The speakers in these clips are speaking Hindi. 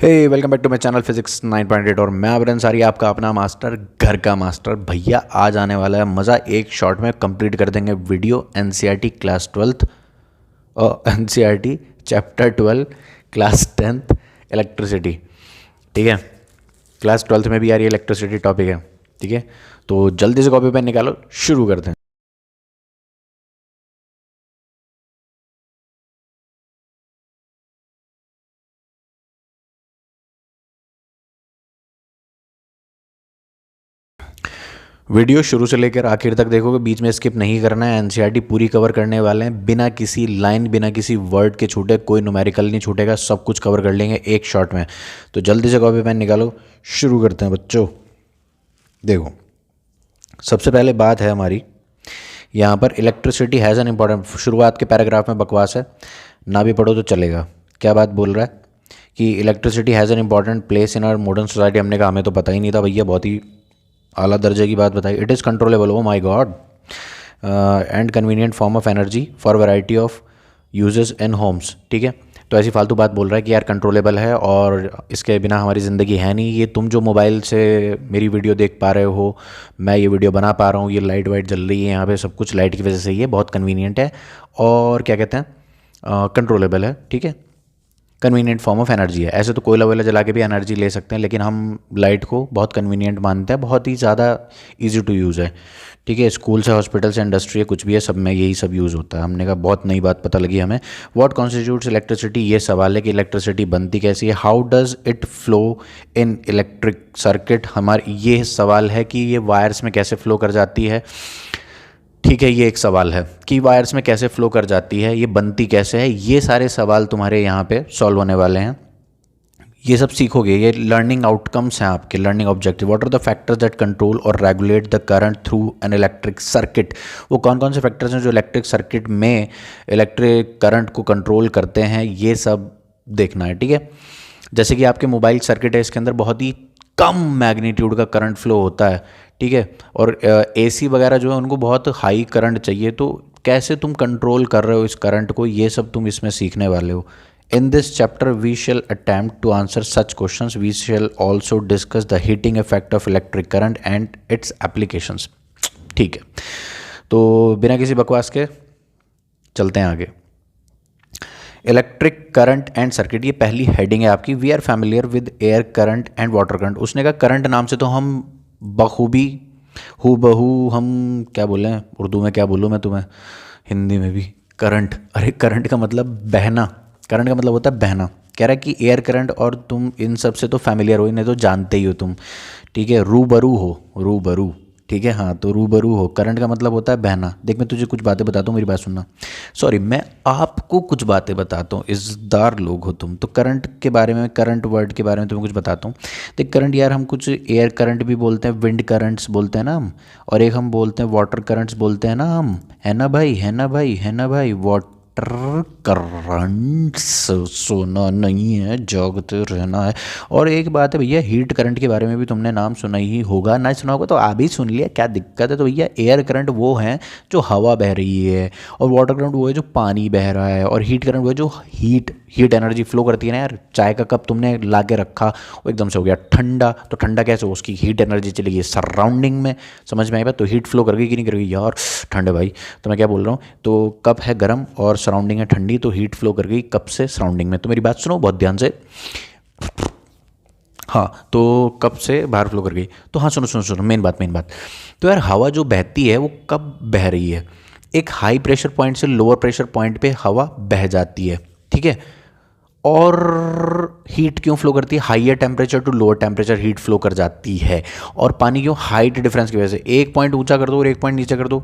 Hey welcome back to my channel physics 9.8 और मैं अबरन सारी आपका अपना मास्टर घर का मास्टर। भैया आज आने वाला है मज़ा। एक शॉट में कंप्लीट कर देंगे वीडियो एनसीईआरटी क्लास 12th और NCERT chapter 12 class 10th electricity. ठीक है, क्लास 12th में भी यार ये इलेक्ट्रिसिटी टॉपिक है। ठीक है, तो जल्दी से कॉपी पेन निकालो, शुरू करते हैं। वीडियो शुरू से लेकर आखिर तक देखोगे, बीच में स्किप नहीं करना है। एनसीईआरटी पूरी कवर करने वाले हैं, बिना किसी लाइन बिना किसी वर्ड के छूटे, कोई न्यूमेरिकल नहीं छूटेगा, सब कुछ कवर कर लेंगे एक शॉट में। तो जल्दी से कॉपी पेन निकालो, शुरू करते हैं बच्चों। देखो, सबसे पहले बात है हमारी यहाँ पर इलेक्ट्रिसिटी हैज़ एन इम्पॉर्टेंट। शुरुआत के पैराग्राफ में बकवास है, ना भी पढ़ो तो चलेगा। क्या बात बोल रहा है कि electricity has an important place in our modern society. हमने कहा हमें तो पता ही नहीं था भैया, बहुत ही आला दर्जे की बात बताई। It is controllable, oh my god, and convenient form of energy for variety of uses in homes. ठीक है, तो ऐसी फालतू बात बोल रहा है कि यार कंट्रोलेबल है और इसके बिना हमारी ज़िंदगी है नहीं। ये तुम जो मोबाइल से मेरी वीडियो देख पा रहे हो, मैं ये वीडियो बना पा रहा हूँ, ये लाइट वाइट जल रही है यहाँ पे, सब कुछ लाइट की वजह से ही है। बहुत कन्वीनियंट है और क्या कहते हैं, कंट्रोलेबल है। ठीक है, कन्वीनियंट फॉर्म ऑफ एनर्जी है। ऐसे तो कोयला वोयला जला के भी एनर्जी ले सकते हैं, लेकिन हम लाइट को बहुत कन्वीनियंट मानते हैं, बहुत ही ज़्यादा इजी टू यूज़ है। ठीक है, स्कूल से हॉस्पिटल से इंडस्ट्री है, कुछ भी है, सब में यही सब यूज़ होता है। हमने कहा बहुत नई बात पता लगी हमें। व्हाट कॉन्स्टिट्यूट्स इलेक्ट्रिसिटी, ये सवाल है कि इलेक्ट्रिसिटी बनती कैसी है। How does it flow in electric circuit, हमारे ये सवाल है कि ये वायर्स में कैसे फ्लो कर जाती है। ठीक है, ये एक सवाल है कि वायर्स में कैसे फ्लो कर जाती है, ये बनती कैसे है। ये सारे सवाल तुम्हारे यहाँ पे सॉल्व होने वाले हैं, ये सब सीखोगे। ये लर्निंग आउटकम्स हैं आपके, learning objective. What are the factors that control और regulate the current through an electric circuit. वो कौन कौन से फैक्टर्स हैं जो इलेक्ट्रिक सर्किट में इलेक्ट्रिक करंट को कंट्रोल करते हैं, ये सब देखना है। ठीक है, जैसे कि आपके मोबाइल सर्किट है, इसके अंदर बहुत ही कम मैग्नीट्यूड का करंट फ्लो होता है। ठीक है, और एसी वगैरह जो है उनको बहुत हाई करंट चाहिए, तो कैसे तुम कंट्रोल कर रहे हो इस करंट को, ये सब तुम इसमें सीखने वाले हो। In this chapter we shall attempt to answer such questions. We shall also discuss the heating effect of electric current and its applications. ठीक है, तो बिना किसी बकवास के चलते हैं आगे। इलेक्ट्रिक करंट एंड सर्किट, ये पहली हेडिंग है आपकी। We are familiar with air current and water current. उसने कहा करंट नाम से तो हम बखूबी हु बहू, हम क्या बोलें उर्दू में, क्या बोलूँ मैं तुम्हें हिंदी में भी। करंट, अरे करंट का मतलब बहना, करंट का मतलब होता है बहना। कह रहा है कि एयर करंट, और तुम इन सब से तो फैमिलियर हो, इन्हें तो जानते ही हो तुम। ठीक है, रूबरू हो, रूबरू। ठीक है, हाँ, तो रूबरू हो। करंट का मतलब होता है बहना। देख, मैं तुझे कुछ बातें बताता हूँ, मेरी बात सुनना। सॉरी, मैं आपको कुछ बातें बताता हूँ, इज्जतदार लोग हो तुम। तो करंट के बारे में, करंट वर्ड के बारे में तुम्हें कुछ बताता हूँ। देख, करंट यार हम कुछ एयर करंट भी बोलते हैं, विंड करंट्स बोलते हैं ना हम, और एक हम बोलते हैं वाटर करंट्स बोलते हैं ना हम, है ना भाई, है ना भाई, है ना भाई। वाटर करंट्स सोना नहीं है, जागते रहना है। और एक बात है भैया, हीट करंट के बारे में भी तुमने नाम सुना ही होगा, ना सुना होगा तो अभी सुन लिया, क्या दिक्कत है। तो भैया एयर करंट वो है जो हवा बह रही है, और वाटर करंट वो है जो पानी बह रहा है, और हीट करंट वो है जो हीट एनर्जी फ्लो करती है ना। यार चाय का कप तुमने ला के रखा, वो एकदम से हो गया ठंडा, तो ठंडा कैसे, उसकी हीट एनर्जी चली गई सराउंडिंग में, समझ में आई बात। तो हीट फ्लो कर गई कि नहीं कर गई यार, ठंडे भाई। तो मैं क्या बोल रहा हूँ, तो कप है गर्म और सराउंडिंग है ठंडी, तो हीट फ्लो कर गई कप से सराउंडिंग में। तो मेरी बात सुनो बहुत ध्यान से, हाँ, तो कप से बाहर फ्लो कर गई। तो हाँ, सुनो सुनो सुनो, मेन बात। तो यार हवा जो बहती है वो कब बह रही है, एक हाई प्रेशर पॉइंट से लोअर प्रेशर पॉइंट पे हवा बह जाती है। ठीक है, और हीट क्यों फ्लो करती है, higher temperature to lower temperature heat flow कर जाती है। और पानी क्यों, हाइट डिफरेंस की वजह से। एक पॉइंट ऊंचा कर दो और एक पॉइंट नीचे कर दो,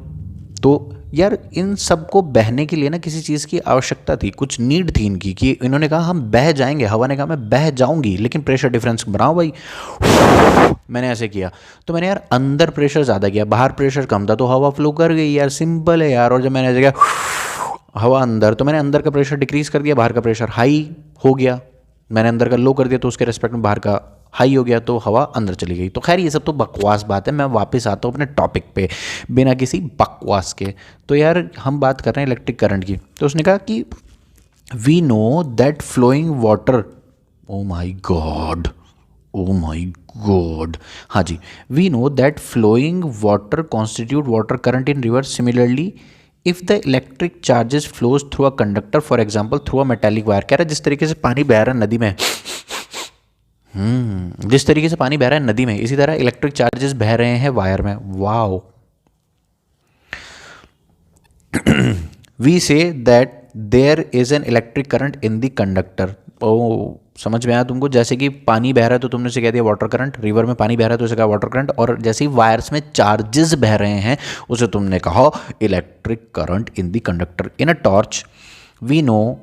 तो यार इन सब को बहने के लिए ना किसी चीज़ की आवश्यकता थी, कुछ नीड थी इनकी, कि इन्होंने कहा हम बह जाएंगे, हवा ने कहा मैं बह जाऊंगी, लेकिन प्रेशर डिफरेंस बनाओ भाई। मैंने ऐसे किया, तो मैंने यार अंदर प्रेशर ज़्यादा किया, बाहर प्रेशर कम था, तो हवा फ्लो कर गई यार, सिंपल है यार। और जब मैंने ऐसे किया हवा अंदर, तो मैंने अंदर का प्रेशर डिक्रीज़ कर दिया, बाहर का प्रेशर हाई हो गया। मैंने अंदर का लो कर दिया, तो उसके रेस्पेक्ट में बाहर का हाई हो गया, तो हवा अंदर चली गई। तो खैर ये सब तो बकवास बात है, मैं वापस आता हूँ अपने टॉपिक पे बिना किसी बकवास के। तो यार हम बात कर रहे हैं इलेक्ट्रिक करंट की। तो उसने कहा कि we know that flowing water oh my God, oh my God. हाँ जी, we know that flowing water constitute water current in river. Similarly if the electric charges flows through a conductor, for example through a metallic wire. कह रहा है जिस तरीके से पानी बह रहा है नदी में, जिस तरीके से पानी बह रहा है नदी में, इसी तरह इलेक्ट्रिक चार्जेस बह रहे हैं वायर में। Wow. We see that there is an electric current in the conductor. ओ, समझ में आया तुमको? जैसे कि पानी बह रहा है तो तुमने से कह दिया वाटर करंट, रिवर में पानी बह रहा है तो उसे कहा वाटर करंट, और जैसे ही वायर्स में चार्जेस बह रहे हैं उसे तुमने कहा electric current in the conductor. In a torch we know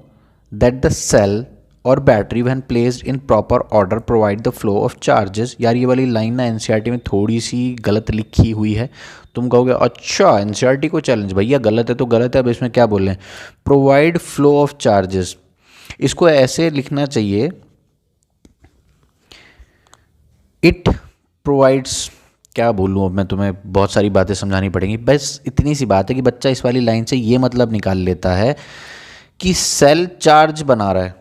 that the cell और battery when placed in proper order provide the flow of charges. यार ये वाली लाइन ना एनसीईआरटी में थोड़ी सी गलत लिखी हुई है। तुम कहोगे अच्छा एनसीईआरटी को चैलेंज, भैया गलत है तो गलत है, अब इसमें क्या बोल रहे हैं? प्रोवाइड फ्लो ऑफ चार्जेस, इसको ऐसे लिखना चाहिए, इट प्रोवाइड्स। क्या बोलूँ अब मैं तुम्हें, बहुत सारी बातें समझानी पड़ेंगी। बस इतनी सी बात है कि बच्चा इस वाली लाइन से ये मतलब निकाल लेता है कि सेल चार्ज बना रहा है,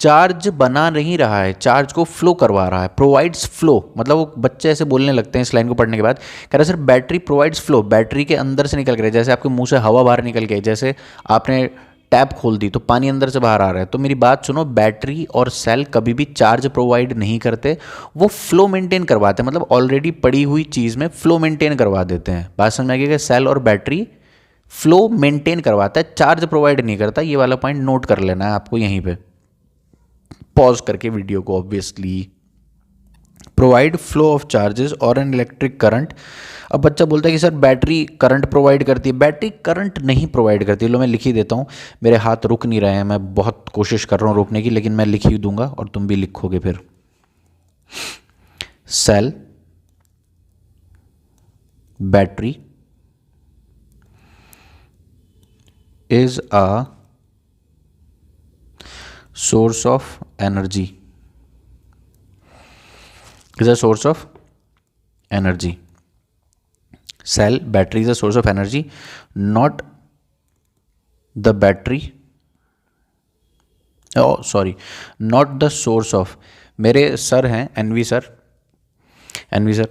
चार्ज बना नहीं रहा है, चार्ज को फ्लो करवा रहा है। प्रोवाइड्स फ्लो मतलब वो बच्चे ऐसे बोलने लगते हैं इस लाइन को पढ़ने के बाद, कह रहा है sir battery provides flow, battery के अंदर से निकल के, जैसे आपके मुंह से हवा बाहर निकल गई, जैसे आपने टैप खोल दी तो पानी अंदर से बाहर आ रहा है। तो मेरी बात सुनो, बैटरी और सेल कभी भी चार्ज प्रोवाइड नहीं करते, वो फ्लो मेंटेन करवाते हैं, मतलब ऑलरेडी पड़ी हुई चीज़ में फ्लो मेंटेन करवा देते हैं। बात समझ में आ गई कि सेल और बैटरी फ्लो मेंटेन करवाता है, चार्ज प्रोवाइड नहीं करता। ये वाला पॉइंट नोट कर लेना है आपको यहीं पे, पॉज करके वीडियो को। Obviously provide flow of charges और एन इलेक्ट्रिक करंट। अब बच्चा बोलता है कि सर बैटरी करंट प्रोवाइड करती है, बैटरी करंट नहीं प्रोवाइड करती। लो मैं लिख ही देता हूँ, मेरे हाथ रुक नहीं रहे हैं, मैं बहुत कोशिश कर रहा हूँ रोकने की, लेकिन मैं लिख ही दूंगा और तुम भी लिखोगे फिर। Cell, battery is a source of energy, is a source of energy. Cell, battery is a source of energy, not the battery, oh sorry, not the source of। मेरे सर हैं एनवी सर, एनवी सर,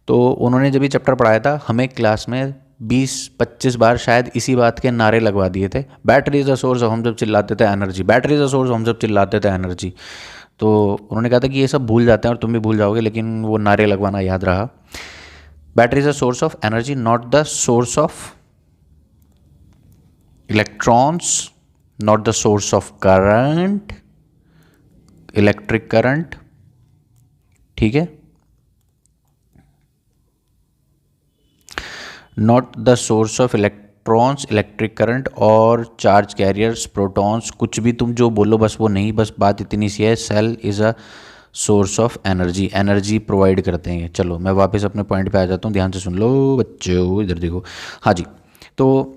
तो उन्होंने जब ये चैप्टर पढ़ाया था हमें क्लास में 20-25 बार शायद इसी बात के नारे लगवा दिए थे। Battery is a source of, हम जब चिल्लाते थे energy, battery is a source, हम जब चिल्लाते थे एनर्जी। तो उन्होंने कहा था कि ये सब भूल जाते हैं और तुम भी भूल जाओगे, लेकिन वो नारे लगवाना याद रहा। Battery is a source of energy, not the source of electrons, not the source of current, electric current. ठीक है, not the source of electrons, electric current और चार्ज कैरियर्स, प्रोटॉन्स, कुछ भी तुम जो बोलो बस वो नहीं, बस बात इतनी सी है। Cell is a source of energy, energy provide करते हैं। चलो मैं वापस अपने पॉइंट पे आ जाता हूँ, ध्यान से सुन लो बच्चों, इधर देखो। हाँ जी, तो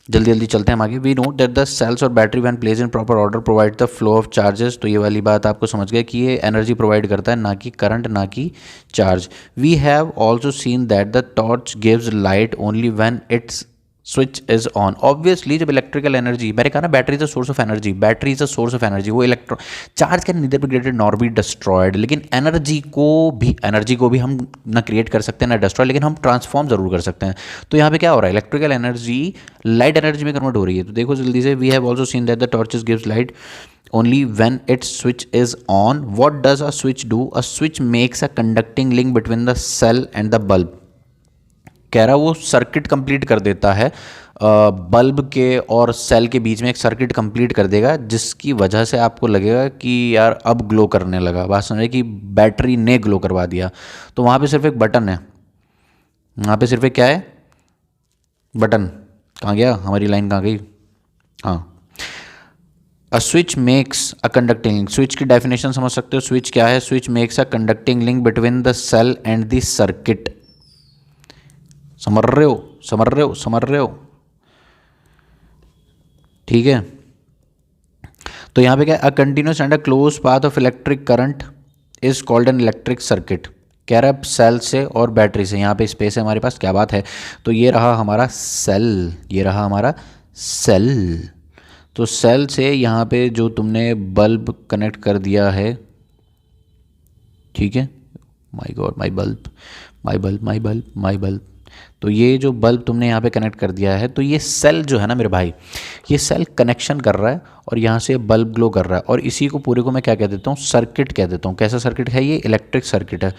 जल्दी जल्दी चलते हैं हम आगे। We know that the cells और battery when place in proper order provide the flow of charges. तो ये वाली बात आपको समझ गए कि ये एनर्जी प्रोवाइड करता है, ना कि करंट, ना कि charge. We have also seen that the torch gives light only when its switch is on. Obviously जब इलेक्ट्रिकल एनर्जी, मैंने कहा ना battery is a source of energy, battery is a source of energy, वो electron charge can neither be created nor be destroyed. लेकिन एनर्जी को भी हम ना क्रिएट कर सकते हैं ना डिस्ट्रॉय, लेकिन हम ट्रांसफॉर्म जरूर कर सकते हैं। तो यहाँ पे क्या हो रहा है, इलेक्ट्रिकल एनर्जी लाइट एनर्जी में कन्वर्ट हो रही है। तो देखो जल्दी से, we have also seen that the torches gives light only when its switch is on. What does a switch do? A switch makes a conducting link between the cell and the bulb. कह रहा वो सर्किट कंप्लीट कर देता है, बल्ब के और सेल के बीच में एक सर्किट कंप्लीट कर देगा, जिसकी वजह से आपको लगेगा कि यार अब ग्लो करने लगा। बात समझे कि बैटरी ने ग्लो करवा दिया। तो वहाँ पे सिर्फ एक बटन है, वहाँ पे सिर्फ एक क्या है, बटन। कहाँ गया, हमारी लाइन कहाँ गई? हाँ, a switch makes a conducting link. Switch की डेफिनेशन समझ सकते हो, स्विच क्या है? Switch makes a conducting link between the cell and the circuit. समझ रहे हो, समझ रहे हो, समझ रहे हो? ठीक है, तो यहाँ पे क्या, a continuous and a close path of electric current is called an electric circuit. कह रहा है सेल से और बैटरी से, यहाँ पे स्पेस है हमारे पास, क्या बात है। तो ये रहा हमारा सेल, ये रहा हमारा सेल। तो सेल से यहाँ पे जो तुमने बल्ब कनेक्ट कर दिया है, ठीक है, my God, my bulb, my bulb, my bulb, my bulb, तो ये जो बल्ब तुमने यहाँ पे कनेक्ट कर दिया है, तो ये सेल जो है ना मेरे भाई, ये सेल कनेक्शन कर रहा है और यहाँ से बल्ब ग्लो कर रहा है, और इसी को पूरे को मैं क्या कह देता हूँ, सर्किट कह देता हूँ। कैसा सर्किट है ये? इलेक्ट्रिक सर्किट है,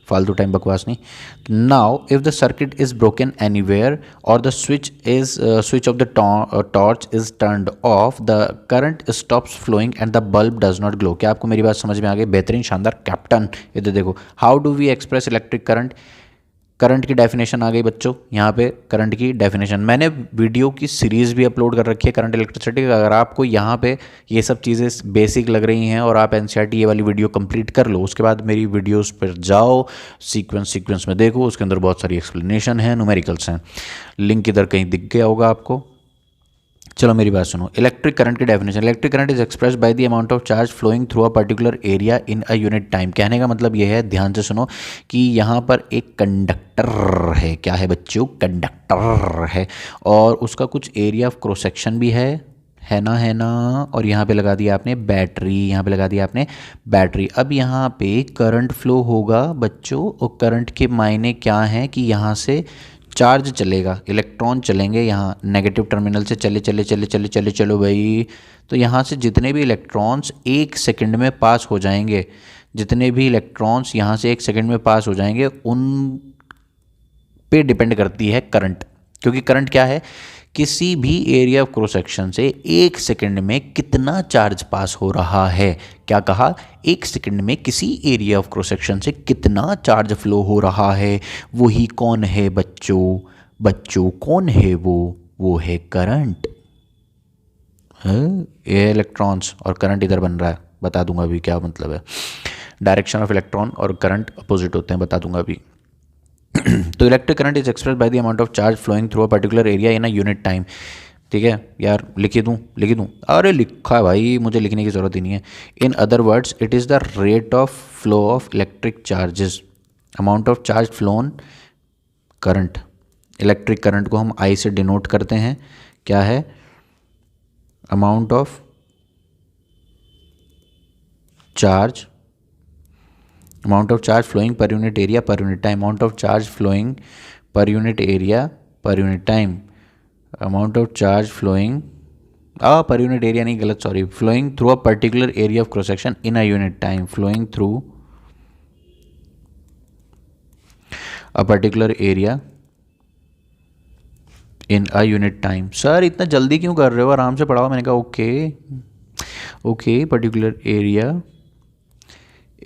फालतू टाइम बकवास नहीं। Now if the circuit is broken anywhere और the switch of the torch is turned off, the current stops flowing and the bulb does not glow. क्या आपको मेरी बात समझ में आ गई? बेहतरीन, शानदार, कैप्टन। इधर देखो, how do we express electric current. Current की डेफिनेशन आ गई बच्चों, यहाँ पे करंट की डेफिनेशन मैंने वीडियो की सीरीज़ भी अपलोड कर रखी है करंट इलेक्ट्रिसिटी। अगर आपको यहाँ पे ये सब चीज़ें बेसिक लग रही हैं और आप एनसीईआरटी ये वाली वीडियो कंप्लीट कर लो, उसके बाद मेरी वीडियोस पर जाओ, सीक्वेंस में देखो, उसके अंदर बहुत सारी एक्सप्लेनेशन है, न्यूमेरिकल्स हैं, लिंक इधर कहीं दिख गया होगा आपको। चलो मेरी बात सुनो, इलेक्ट्रिक करंट की definition. Electric current is express by the amount of charge flowing through a particular area in a unit time. कहने का मतलब ये है, ध्यान से सुनो, कि यहाँ पर एक कंडक्टर है। क्या है बच्चों? कंडक्टर है, और उसका कुछ एरिया ऑफ क्रॉस सेक्शन भी है ना, है ना। और यहाँ पे लगा दिया आपने बैटरी, यहाँ पे लगा दिया आपने बैटरी। अब यहाँ पे करंट फ्लो होगा बच्चों, और करंट के मायने क्या हैं कि यहाँ से चार्ज चलेगा, इलेक्ट्रॉन चलेंगे यहाँ नेगेटिव टर्मिनल से, चले चले चले चले चले चलो भाई। तो यहाँ से जितने भी इलेक्ट्रॉन्स 1 सेकंड में पास हो जाएंगे, जितने भी इलेक्ट्रॉन्स यहाँ से 1 सेकंड में पास हो जाएंगे, उन पे डिपेंड करती है करंट। क्योंकि करंट क्या है? किसी भी एरिया ऑफ क्रॉस सेक्शन से 1 सेकंड में कितना चार्ज पास हो रहा है। क्या कहा? 1 सेकंड में किसी एरिया ऑफ क्रॉस सेक्शन से कितना चार्ज फ्लो हो रहा है। वही कौन है बच्चों? बच्चों कौन है वो है करंट। ये इलेक्ट्रॉन्स और करंट इधर बन रहा है, बता दूंगा अभी क्या मतलब है। डायरेक्शन ऑफ इलेक्ट्रॉन और करंट अपोजिट होते हैं, बता दूंगा अभी। तो electric current is express by the amount of charge flowing through a particular area in a unit time. ठीक है यार, लिखी दूँ? अरे लिखा है भाई, मुझे लिखने की ज़रूरत ही नहीं है। In other words, it is the rate of flow of electric charges, amount of charge flown current. Electric current को हम आई से डिनोट करते हैं, क्या है? Amount of charge, amount of charge flowing per unit area per unit time, amount of charge flowing per unit area per unit time, amount of charge flowing per unit area नहीं, गलत, sorry, flowing through a particular area of cross section in a unit time, flowing through a particular area in a unit time. Sir इतना जल्दी क्यों कर रहे हो, आराम से पढ़ाओ। मैंने कहा okay, particular area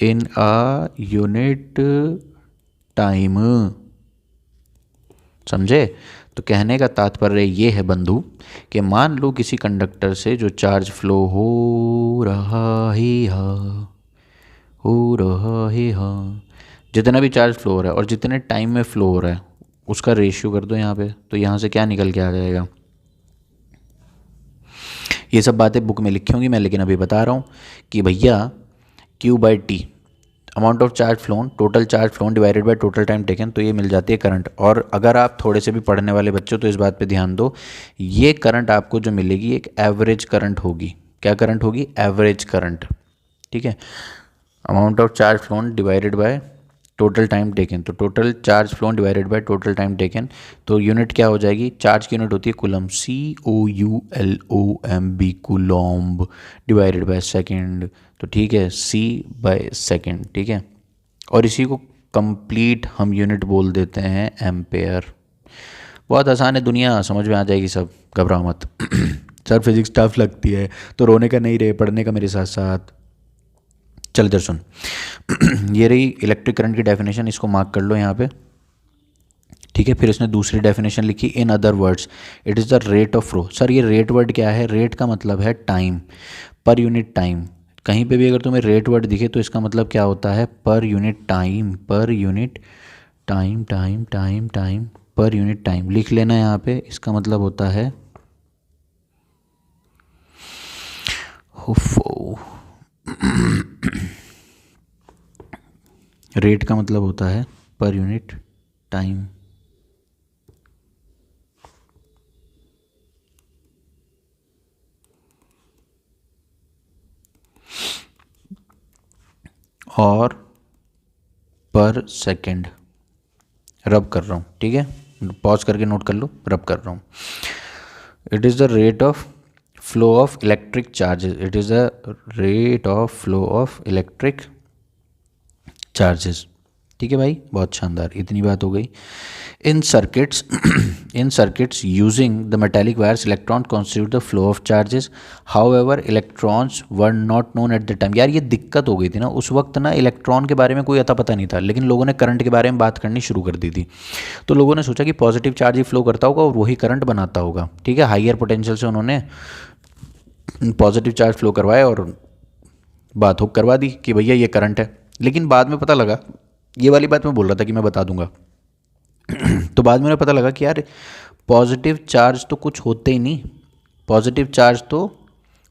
in a unit time, समझे? तो कहने का तात्पर्य ये है बंधु, कि मान लो किसी कंडक्टर से जो चार्ज फ्लो हो रहा है, जितना भी चार्ज फ्लो हो रहा है और जितने टाइम में फ्लो हो रहा है, उसका रेशियो कर दो यहाँ पे, तो यहाँ से क्या निकल के आ जाएगा। ये सब बातें बुक में लिखी होंगी मैं, लेकिन अभी बता रहा हूँ कि भैया Q/T, amount of charge phloem, total charge flown divided by total time taken, तो ये मिल जाती है करंट। और अगर आप थोड़े से भी पढ़ने वाले बच्चों, तो इस बात पे ध्यान दो, ये करंट आपको जो मिलेगी एक एवरेज करंट होगी। क्या करंट होगी? Average current. ठीक है, amount of charge flown divided by total time taken, तो total charge flown divided by total time taken, तो यूनिट क्या हो जाएगी? चार्ज की यूनिट होती है coulomb, COULOMB, coulomb, divided by second, तो ठीक है, C/सेकेंड। ठीक है, और इसी को कंप्लीट हम यूनिट बोल देते हैं एम्पेयर। बहुत आसान है, दुनिया समझ में आ जाएगी सब, घबराओ मत। सर फिजिक्स टफ लगती है, तो रोने का नहीं रहे, पढ़ने का मेरे साथ साथ। चल इधर सुन। ये रही इलेक्ट्रिक करंट की डेफिनेशन, इसको मार्क कर लो यहाँ पे। ठीक है, फिर इसने दूसरी डेफिनेशन लिखी, इन other words it is the rate of flow. Sir ये रेट वर्ड क्या है? रेट का मतलब है टाइम, पर यूनिट टाइम। कहीं पे भी अगर तुम्हें रेट वर्ड दिखे तो इसका मतलब क्या होता है? पर यूनिट टाइम, पर unit time, time time time, पर यूनिट टाइम लिख लेना यहाँ पे। इसका मतलब होता है रेट का मतलब होता है पर यूनिट टाइम। और पर सेकेंड रब कर रहा हूँ, ठीक है, पॉज करके नोट कर लो, रब कर रहा हूँ। It is the rate of flow of electric charges, it is the rate of flow of electric charges. ठीक है भाई, बहुत शानदार, इतनी बात हो गई। In circuits in circuits using the metallic wires electron constitute the flow of charges, however electrons were not known at the time. यार ये दिक्कत हो गई थी ना उस वक्त ना, इलेक्ट्रॉन के बारे में कोई अता पता नहीं था, लेकिन लोगों ने करंट के बारे में बात करनी शुरू कर दी थी। तो लोगों ने सोचा कि पॉजिटिव चार्ज ही फ्लो करता होगा और वही करंट बनाता होगा। ठीक है, हाइयर पोटेंशियल से उन्होंने पॉजिटिव चार्ज फ्लो करवाया और बात हुक करवा दी कि भैया ये करंट है। लेकिन बाद में पता लगा, ये वाली बात मैं बोल रहा था कि मैं बता दूंगा तो बाद में उन्हें पता लगा कि यार पॉजिटिव चार्ज तो कुछ होते ही नहीं, पॉजिटिव चार्ज तो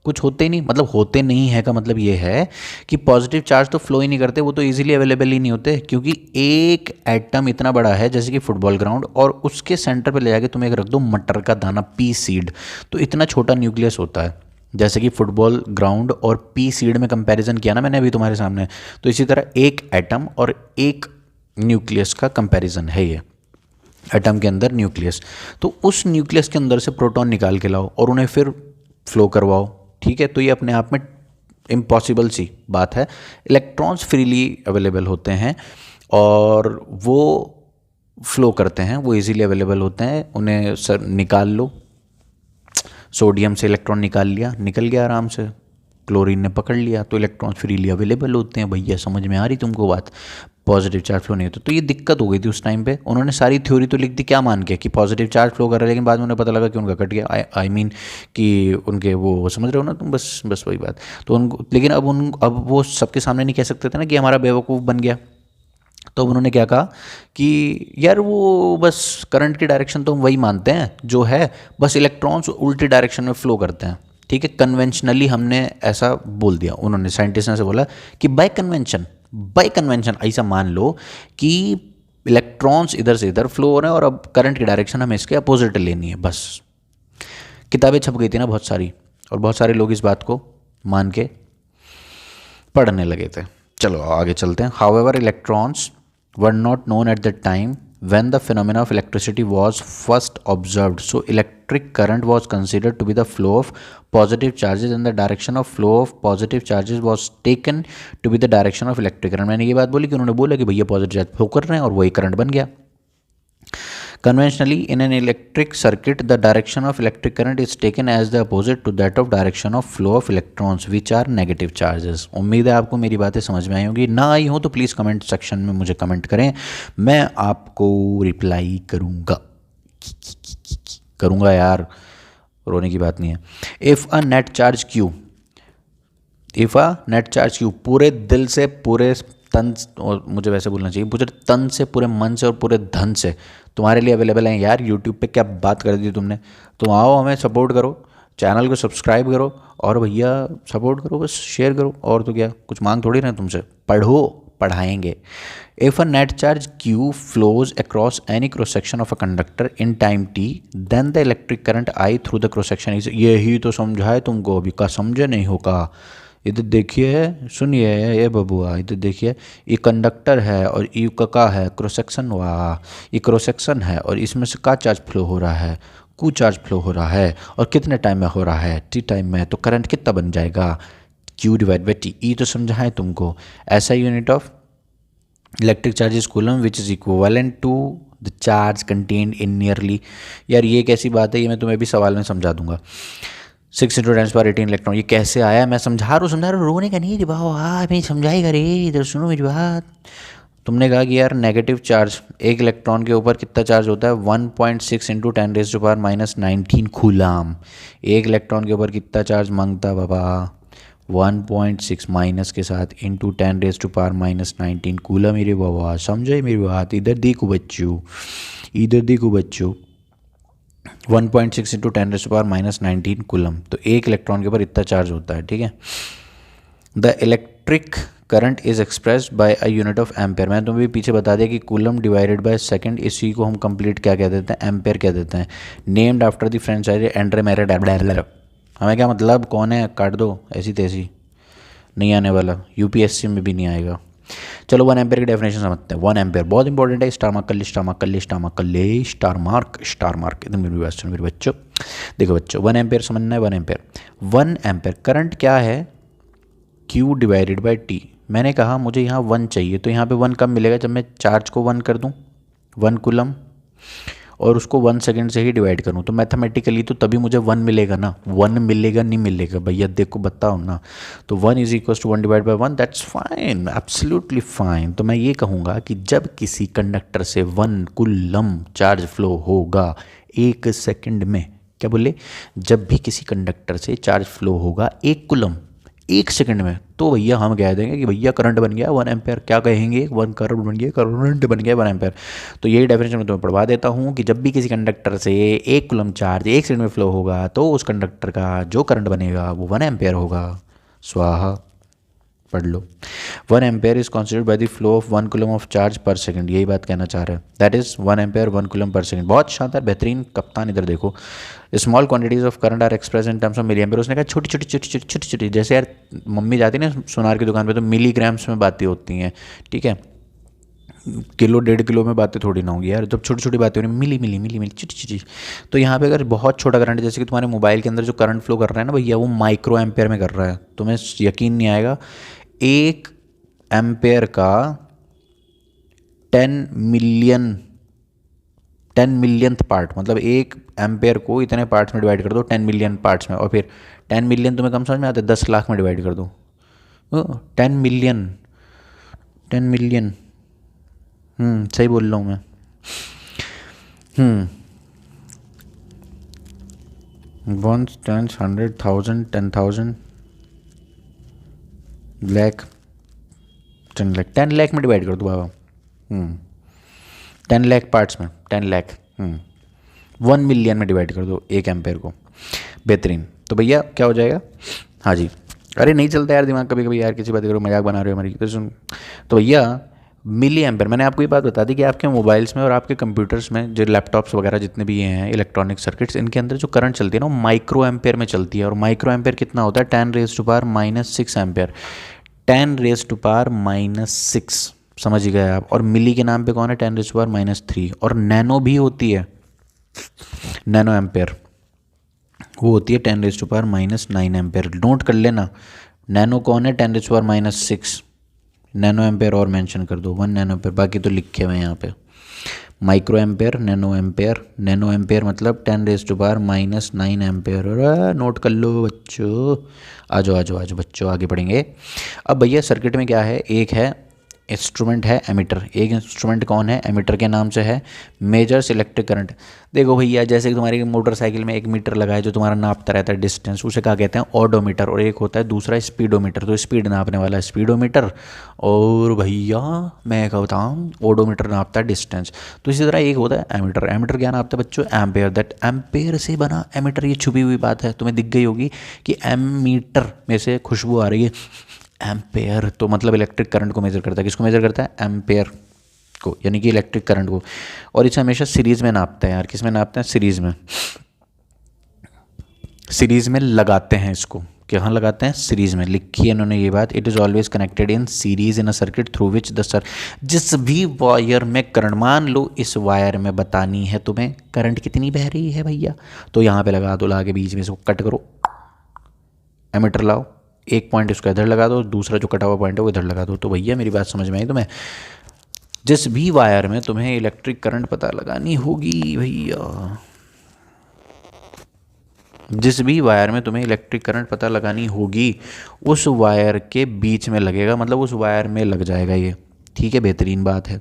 कुछ होते ही नहीं, मतलब होते नहीं है का मतलब ये है कि पॉजिटिव चार्ज तो फ्लो ही नहीं करते, वो तो इजीली अवेलेबल ही नहीं होते, क्योंकि एक एटम इतना बड़ा है जैसे कि फुटबॉल ग्राउंड, और उसके सेंटर पे ले जाके तुम एक रख दो मटर का दाना, पी सीड, तो इतना छोटा न्यूक्लियस होता है। जैसे कि फुटबॉल ग्राउंड और पी सीड में कंपैरिजन किया ना मैंने अभी तुम्हारे सामने, तो इसी तरह एक एटम और एक न्यूक्लियस का कंपैरिजन है ये, एटम के अंदर न्यूक्लियस। तो उस न्यूक्लियस के अंदर से प्रोटॉन निकाल के लाओ और उन्हें फिर फ्लो करवाओ। ठीक है, तो ये अपने आप में इम्पॉसिबल सी बात है। इलेक्ट्रॉन्स फ्रीली अवेलेबल होते हैं और वो फ्लो करते हैं, वो इजीली अवेलेबल होते हैं, उन्हें सर निकाल लो, सोडियम से इलेक्ट्रॉन निकाल लिया, निकल गया आराम से, क्लोरीन ने पकड़ लिया, तो इलेक्ट्रॉन्स फ्रीली अवेलेबल होते हैं। भैया समझ में आ रही तुमको बात, पॉजिटिव चार्ज फ्लो नहीं होता। तो ये दिक्कत हो गई थी उस टाइम पे, उन्होंने सारी थ्योरी तो लिख दी क्या मान के कि पॉजिटिव चार्ज फ्लो कर रहा है, लेकिन बाद में उन्हें पता लगा कि उनका कट गया। आई मीन कि उनके वो समझ रहे हो ना तुम, बस वही बात। तो उनको, लेकिन अब वो सबके सामने नहीं कह सकते थे ना कि हमारा बेवकूफ़ बन गया। तो उन्होंने क्या कहा कि यार वो बस करंट की डायरेक्शन तो हम वही मानते हैं जो है, बस इलेक्ट्रॉन्स उल्टी डायरेक्शन में फ्लो करते हैं। ठीक है, कन्वेंशनली हमने ऐसा बोल दिया, उन्होंने साइंटिस्ट ने ऐसे बोला कि बाय कन्वेंशन ऐसा मान लो कि इलेक्ट्रॉन्स इधर से इधर फ्लो हो रहे हैं और अब करंट की डायरेक्शन हमें इसके अपोजिट लेनी है। बस किताबें छप गई थी ना बहुत सारी, और बहुत सारे लोग इस बात को मान के पढ़ने लगे थे। चलो आगे चलते हैं। However electrons were not known at the time when the phenomena of electricity was first observed, so electric current was considered to be the flow of positive charges and the direction of flow of positive charges was taken to be the direction of electric current। मैंने ये बात बोली कि उन्होंने बोला कि भैया पॉजिटिव चार्ज फ्लो कर रहे हैं और वही करंट बन गया। Conventionally, in an electric circuit, the direction of electric current is taken as the opposite to that of direction of flow of electrons, which are negative charges। उम्मीद है आपको मेरी बातें समझ में आई होंगी, ना आई हो तो प्लीज़ कमेंट सेक्शन में मुझे कमेंट करें, मैं आपको रिप्लाई करूँगा यार, रोने की बात नहीं है। If a net charge Q पूरे दिल से, पूरे तन, और मुझे वैसे बोलना चाहिए पूरे तन से, पूरे मन से और पूरे धन से तुम्हारे लिए अवेलेबल है। यार यूट्यूब पे क्या बात कर दी तुमने, तुम आओ हमें सपोर्ट करो, चैनल को सब्सक्राइब करो और भैया सपोर्ट करो, बस शेयर करो, और तो क्या, कुछ मांग थोड़ी ना तुमसे, पढ़ो, पढ़ाएंगे। If a net charge Q flows across any cross section of a conductor in time t, then the electric current I through the cross section is. यही तो समझाए तुमको, अभी का समझे नहीं होगा। इधर देखिए, सुनिए ये बबुआ, इधर देखिए, ये कंडक्टर है और ये का है क्रॉस सेक्शन, वाह, ये क्रॉस सेक्शन है और इसमें से का चार्ज फ्लो हो रहा है, Q चार्ज फ्लो हो रहा है, और कितने टाइम में हो रहा है, t टाइम में, तो करंट कितना बन जाएगा, Q डिवाइड बाई T। ये तो समझा है तुमको। ऐसा unit of electric charge is coulomb which is equivalent to the charge contained in nearly. यार ये कैसी बात है, ये मैं तुम्हें भी सवाल में समझा दूंगा। 6 × 10⁻18 इलेक्ट्रॉन, ये कैसे आया, मैं समझा रहा हूँ, रोने का नहीं दिखाओ, हाँ मैं समझाएगा रे, इधर सुनो मेरी बात। तुमने कहा कि यार नेगेटिव चार्ज, एक इलेक्ट्रॉन के ऊपर कितना चार्ज होता है, 1.6 × 10⁻−19 कूलम। एक इलेक्ट्रॉन के ऊपर कितना चार्ज मांगता है बाबा, 1.6 माइनस के साथ इंटू 10⁻−19 कूलम। मेरे बाबा समझे मेरी बात, इधर देखो बच्चों, इधर देखो बच्चों, 1.6 × 10⁻−19 कूलम। तो एक इलेक्ट्रॉन के ऊपर इतना चार्ज होता है। ठीक है, the electric current is expressed by a unit of ampere. मैंने तुम्हें भी पीछे बता दिया कि कूलम डिवाइडेड बाय सेकंड, इसी को हम कंप्लीट क्या कह देते हैं, एम्पेयर कह देते हैं। Named after the French Andre Marie. हमें क्या मतलब, कौन है, काट दो, ऐसी तैसी नहीं आने वाला, यूपीएससी में भी नहीं आएगा। चलो 1 एम्पेयर की डेफिनेशन समझते हैं। 1 एम्पेयर बहुत इंपॉर्टेंट है। स्टार मार्क कर ले, स्टार मार्क कर ले, स्टार मार्क कर ले, स्टार मार्क एकदम मेरे बच्चों। देखो बच्चों 1 एम्पेयर समझना है। 1 एम्पेयर, 1 एम्पेयर करंट क्या है, Q डिवाइडेड बाई T। मैंने कहा मुझे यहाँ 1 चाहिए, तो यहाँ पे 1 कब मिलेगा, जब मैं चार्ज को 1 कर दूँ, 1 कूलम, और उसको 1 सेकेंड से ही डिवाइड करूँ, तो मैथमेटिकली तो तभी मुझे 1 मिलेगा ना। 1 मिलेगा नहीं मिलेगा भैया, देखो बताओ ना। तो 1 is equal to 1 divide by 1, that's fine, absolutely fine. तो मैं ये कहूँगा कि जब किसी कंडक्टर से 1 कूलम चार्ज फ्लो होगा 1 सेकेंड में, क्या बोले, जब भी किसी कंडक्टर से चार्ज फ्लो होगा 1 कूलम 1 सेकंड में, तो भैया हम कह देंगे कि भैया करंट बन गया 1 एम्पेयर। क्या कहेंगे, 1 करंट बन गया, करंट बन गया 1 एम्पेयर। तो यही डेफिनेशन मैं तुम्हें पढ़वा देता हूँ कि जब भी किसी कंडक्टर से 1 कूलम चार्ज 1 सेकंड में फ्लो होगा, तो उस कंडक्टर का जो करंट बनेगा वो 1 एम्पेयर होगा। स्वाहा, पढ़ लो। 1 ampere is constituted by the flow of 1 coulomb of charge per second, यही बात कहना चाह रहे हैं। That is 1 ampere 1 coulomb per second. बहुत शानदार, बेहतरीन कप्तान। इधर देखो, small quantities of current are express in terms of milliampere. उसने कहा छोटी छोटी छोटी छोटी छोटी छोटी, जैसे यार मम्मी जाती है ना सोनार की दुकान पे, तो मिलीग्राम्स में बातें होती हैं, ठीक है, किलो 1.5 किलो में बातें थोड़ी ना होंगी यार, जब छोटी छोटी बातें हो रही मिली मिली मिली मिली चिटी चिटी। तो यहाँ पे अगर बहुत छोटा करंट, जैसे कि तुम्हारे मोबाइल के अंदर जो करंट फ्लो कर रहा है ना भैया, वो माइक्रो एम्पेयर में कर रहा है, तुम्हें यकीन नहीं आएगा। 1 एम्पेयर का 10 मिलियंथ पार्ट, मतलब 1 एम्पेयर को इतने पार्ट्स में डिवाइड कर दो 10 मिलियन पार्ट्स में, और फिर 10 मिलियन तुम्हें कम समझ में आता है, 10 लाख में डिवाइड कर दो। 10 मिलियन, 10 मिलियन, सही बोल रहा हूँ मैं। 1 10 100,000 10,000 लाख 10 लाख में डिवाइड कर दो बाबा। 10 लाख पार्ट्स में, 10 लाख 1 मिलियन में डिवाइड कर दो 1 एम्पेयर को। बेहतरीन। तो भैया क्या हो जाएगा, हाँ जी, अरे नहीं चलता यार दिमाग कभी कभी यार, किसी बात करो, मजाक बना रहे हो हमारी, तो सुन। तो भैया मिली एम्पेयर, मैंने आपको ये बात बता दी कि आपके मोबाइल्स में और आपके कंप्यूटर्स में, जो लैपटॉप्स वगैरह जितने भी ये हैं इलेक्ट्रॉनिक सर्किट्स, इनके अंदर जो करंट चलती है ना, वो माइक्रो एम्पेयर में चलती है। और माइक्रो एम्पेयर कितना होता है, 10⁻⁻⁶ एम्पेयर, 10⁻⁻⁶, समझ गए आप। और मिली के नाम पे कौन है, 10⁻⁻3। और नैनो भी होती है, नैनो एम्पेयर, वो होती है 10⁻⁻9 एम्पेयर। नोट कर लेना, नैनो कौन है, 10⁻⁻6 नैनो एम्पेयर, और मेंशन कर दो 1 नैनो एम्पेयर, बाकी तो लिखे हुए हैं यहाँ पे। Micro ampere, nano ampere, nano ampere मतलब 10⁻⁻9 एम्पेयर। नोट कर लो बच्चों, आ जाओ बच्चों, आगे पढ़ेंगे। अब भैया सर्किट में क्या है, एक है इंस्ट्रूमेंट है एमिटर। एक इंस्ट्रूमेंट कौन है, एमिटर के नाम से है, मेजर्स इलेक्ट्रिक करंट। देखो भैया, जैसे कि तुम्हारी मोटरसाइकिल में एक मीटर लगा है जो तुम्हारा नापता रहता है डिस्टेंस, उसे क्या कहते हैं, ओडोमीटर। और एक होता है दूसरा स्पीडोमीटर, तो स्पीड नापने वाला स्पीडोमीटर, और भैया मैं क्या बताऊँ, ओडोमीटर नापता है डिस्टेंस। तो इसी तरह एक होता है एमीटर। एमीटर क्या नापता है बच्चों, एम्पेयर। दैट एम्पेयर से बना एमीटर, ये छुपी हुई बात है, तुम्हें दिख गई होगी कि एमीटर में से खुशबू आ रही है, एम्पेयर तो मतलब इलेक्ट्रिक करंट को मेजर करता है। किसको मेजर करता है, एम्पेयर को, यानी कि इलेक्ट्रिक करंट को। और इसे हमेशा सीरीज में नापते हैं यार, किस में नापते हैं, सीरीज में, सीरीज में लगाते हैं इसको। कहाँ लगाते हैं, सीरीज में। लिखी है इन्होंने ये बात, it is always connected in series in a circuit through which the sir, जिस भी वायर में करंट, मान लो इस वायर में बतानी है तुम्हें करंट कितनी बह रही है भैया, तो यहाँ पे लगा दो, ला के बीच में इसको कट करो, एमीटर लाओ, एक पॉइंट इसको इधर लगा दो, दूसरा जो कटा हुआ पॉइंट है वो इधर लगा दो। तो भैया मेरी बात समझ में आई तुम्हें, जिस भी वायर में तुम्हें इलेक्ट्रिक करंट पता लगानी होगी भैया, जिस भी वायर में तुम्हें इलेक्ट्रिक करंट पता लगानी होगी, उस वायर के बीच में लगेगा, मतलब उस वायर में लग जाएगा ये, ठीक है, बेहतरीन बात है।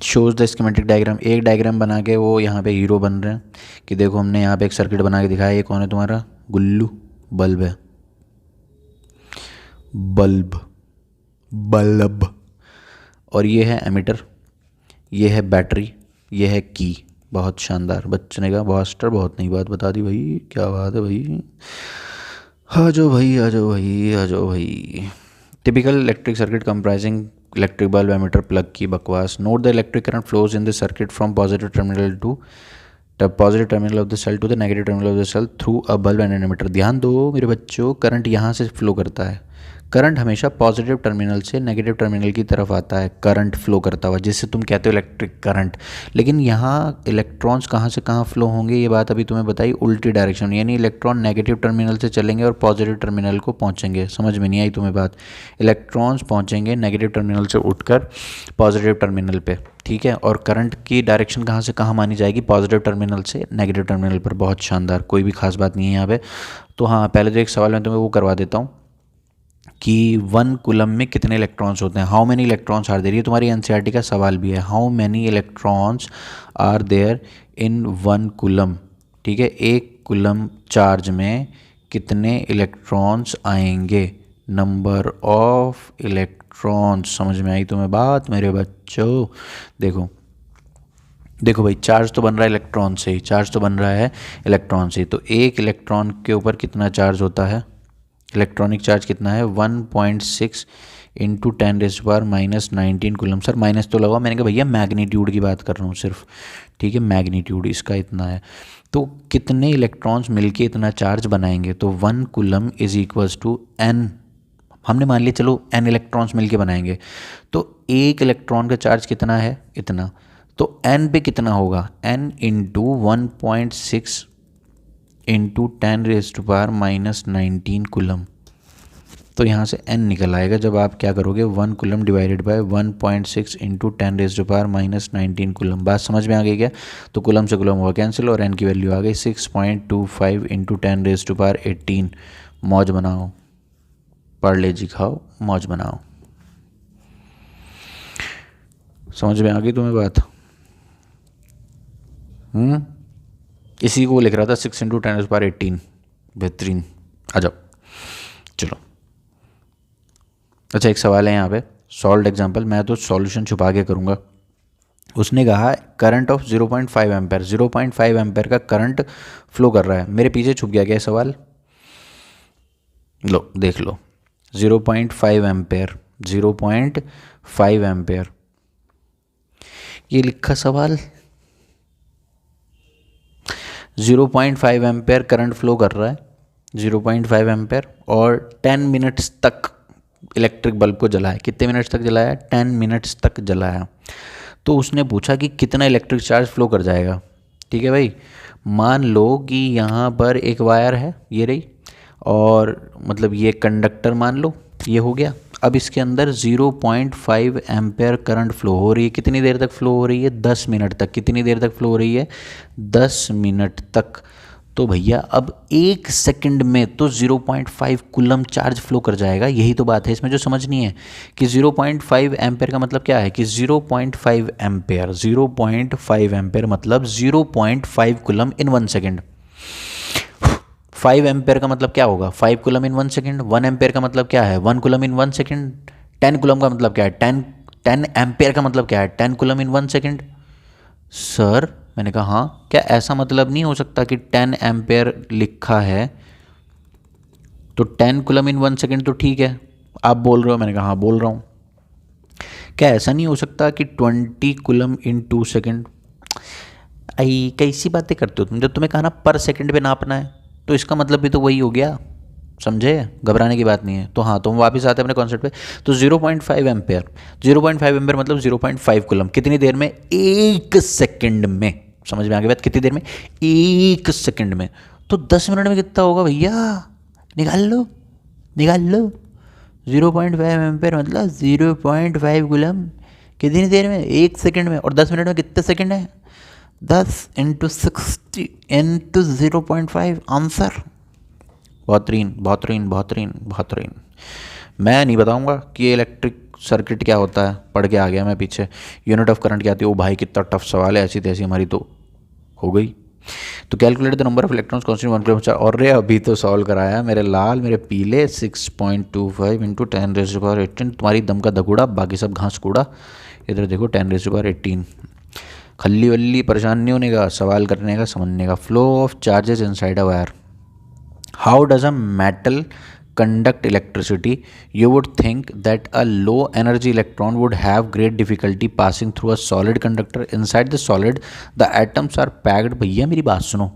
शोज द स्कीमेटिक डायग्राम, एक डायग्राम बना के वो यहाँ पे हीरो बन रहे हैं कि देखो हमने यहाँ पे एक सर्किट बना के दिखाया। ये कौन है तुम्हारा, गुल्लू, बल्ब है, बल्ब, बल्ब। और ये है एमीटर, ये है बैटरी, ये है की। बहुत शानदार, बच्चे ने कहा मास्टर बहुत नई बात बता दी भाई, क्या बात है भाई, आ जाओ भाई, आ जाओ भाई, आ जाओ भाई। Typical electric circuit comprising electric bulb, ammeter, plug की बकवास। Note the electric current flows in the circuit from positive terminal to the positive terminal of the cell to the negative terminal of the cell through a bulb and an ammeter. ध्यान दो मेरे बच्चों, करंट यहाँ से फ्लो करता है, करंट हमेशा पॉजिटिव टर्मिनल से नेगेटिव टर्मिनल की तरफ आता है, करंट फ्लो करता हुआ, जिससे तुम कहते हो इलेक्ट्रिक करंट। लेकिन यहाँ इलेक्ट्रॉन्स कहाँ से कहाँ फ्लो होंगे, ये बात अभी तुम्हें बताई उल्टी डायरेक्शन, यानी इलेक्ट्रॉन नेगेटिव टर्मिनल से चलेंगे और पॉजिटिव टर्मिनल को पहुँचेंगे। समझ में नहीं आई तुम्हें बात? इलेक्ट्रॉन्स पहुँचेंगे नेगेटिव टर्मिनल से उठकर पॉजिटिव टर्मिनल पे, ठीक है। और करंट की डायरेक्शन कहाँ से कहाँ मानी जाएगी, पॉजिटिव टर्मिनल से नेगेटिव टर्मिनल पर। बहुत शानदार, कोई भी खास बात नहीं है यहाँ पे। तो हाँ, पहले तो एक सवाल मैं तुम्हें वो करवा देता हूँ कि 1 कूलम में कितने इलेक्ट्रॉन्स होते हैं। How many electrons are there, ये तुम्हारी एनसीईआरटी का सवाल भी है। How many electrons are there in 1 coulomb, ठीक है। 1 कूलम चार्ज में कितने इलेक्ट्रॉन्स आएंगे, नंबर ऑफ इलेक्ट्रॉन्स। समझ में आई तुम्हें बात मेरे बच्चों? देखो देखो भाई, चार्ज तो बन रहा है इलेक्ट्रॉन से ही, चार्ज तो बन रहा है इलेक्ट्रॉन से ही। तो एक इलेक्ट्रॉन के ऊपर कितना चार्ज होता है, इलेक्ट्रॉनिक चार्ज कितना है, 1.6 इंटू 10⁻⁻19 कूलम। सर माइनस तो लगा, मैंने कहा भैया मैग्नीट्यूड की बात कर रहा हूँ सिर्फ, ठीक है। मैग्नीट्यूड इसका इतना है। तो कितने इलेक्ट्रॉन्स मिलके इतना चार्ज बनाएंगे, तो 1 coulomb is equals to n, हमने मान लिया चलो n इलेक्ट्रॉन्स मिलके बनाएंगे। तो एक इलेक्ट्रॉन का चार्ज कितना है, इतना। तो n पे कितना होगा, n इंटू 1.6 इंटू 10⁻⁻19 कूलम। तो यहाँ से n निकल आएगा जब आप क्या करोगे, 1 coulomb divided by 1.6 into 10⁻⁻19 coulomb. बात समझ में आ गई क्या? तो कूलम से कूलम हुआ कैंसिल और n की वैल्यू आ गई 6.25 इंटू 10⁻18। मौज बनाओ, पार्ले जी खाओ, मौज बनाओ। समझ में आ गई तुम्हें बात? इसी को लिख रहा था 6 इंटू 10⁻18। बेहतरीन, आ जाओ चलो। अच्छा, एक सवाल है यहाँ पे, सॉल्व एग्जाम्पल। मैं तो सॉल्यूशन छुपा के करूँगा। उसने कहा करंट ऑफ 0.5 एम्पेयर, 0.5 एम्पेयर का करंट फ्लो कर रहा है। मेरे पीछे छुप गया क्या सवाल? लो देख लो, 0.5 एम्पेयर, 0.5 एम्पेयर, ये लिखा सवाल। 0.5 एम्पेयर करंट फ्लो कर रहा है, 0.5 एम्पेयर, और 10 मिनट्स तक इलेक्ट्रिक बल्ब को जलाया। कितने मिनट्स तक जलाया? 10 मिनट्स तक जलाया। तो उसने पूछा कि कितना इलेक्ट्रिक चार्ज फ्लो कर जाएगा, ठीक है भाई। मान लो कि यहाँ पर एक वायर है, ये रही, और मतलब ये कंडक्टर मान लो, ये हो गया। अब इसके अंदर 0.5 एम्पेयर करंट फ्लो हो रही है। कितनी देर तक फ्लो हो रही है? 10 मिनट तक। कितनी देर तक फ्लो हो रही है? 10 मिनट तक। तो भैया अब 1 सेकंड में तो 0.5 कूलम चार्ज फ्लो कर जाएगा। यही तो बात है इसमें जो समझनी है कि 0.5 एम्पेयर का मतलब क्या है, कि 0.5 एम्पेयर, 0.5 एम्पेयर मतलब 0.5 कूलम इन 1 सेकेंड। 5 एम्पेयर का मतलब क्या होगा, 5 कूलम इन 1 सेकेंड। 1 एम्पेयर का मतलब क्या है, 1 कूलम इन 1 सेकेंड। 10 कूलम का मतलब क्या है, 10 एम्पेयर का मतलब क्या है, 10 कूलम इन 1 सेकेंड। सर मैंने कहा हाँ, क्या ऐसा मतलब नहीं हो सकता कि 10 एम्पेयर लिखा है तो 10 कूलम इन 1 सेकेंड तो ठीक है, आप बोल रहे हो? मैंने कहा हाँ बोल रहा हूँ। क्या ऐसा नहीं हो सकता कि 20 कूलम इन 2 सेकेंड? आई कैसी बातें करते हो तुम, जब तुम्हें कहा ना पर सेकेंड पे नापना है, तो इसका मतलब भी तो वही हो गया, समझे? घबराने की बात नहीं है। तो हाँ, तो हम वापस आते हैं अपने कॉन्सेप्ट पे। तो 0.5 एम्पेयर, 0.5 एम्पेयर मतलब 0.5 कूलम। कितनी देर में? 1 सेकंड में। समझ में आ गई बात? कितनी देर में? 1 सेकंड में। तो 10 मिनट में कितना होगा भैया? निकाल लो, निकाल लो। 0.5 एम्पेयर मतलब 0.5 कूलम कितनी देर में? 1 सेकंड में। और 10 मिनट में कितने सेकंड है? 10 इंटू 60 इंटू 0.5, आंसर। बेहतरीन बेहतरीन बेहतरीन बेहतरीन। मैं नहीं बताऊंगा कि ये इलेक्ट्रिक सर्किट क्या होता है, पढ़ के आ गया मैं पीछे। यूनिट ऑफ करंट क्या आती है? ओ भाई कितना टफ सवाल है, ऐसी तैसी हमारी तो हो गई। तो calculate the number of electrons constant 1 kilometre. और रे अभी तो सॉल्व कराया मेरे लाल, मेरे पीले। 6.25 इंटू 10⁻18। तुम्हारी दम का दगुड़ा, बाकी सब घास कूड़ा। इधर देखो 10⁻18। खल्ली वल्ली परेशान नहीं होने का, सवाल करने का, समझने का। Flow of charges inside a wire. How does a metal conduct electricity, you would think that a low energy electron would have great difficulty passing through a solid conductor. Inside the solid, the atoms are packed. भैया मेरी बात सुनो,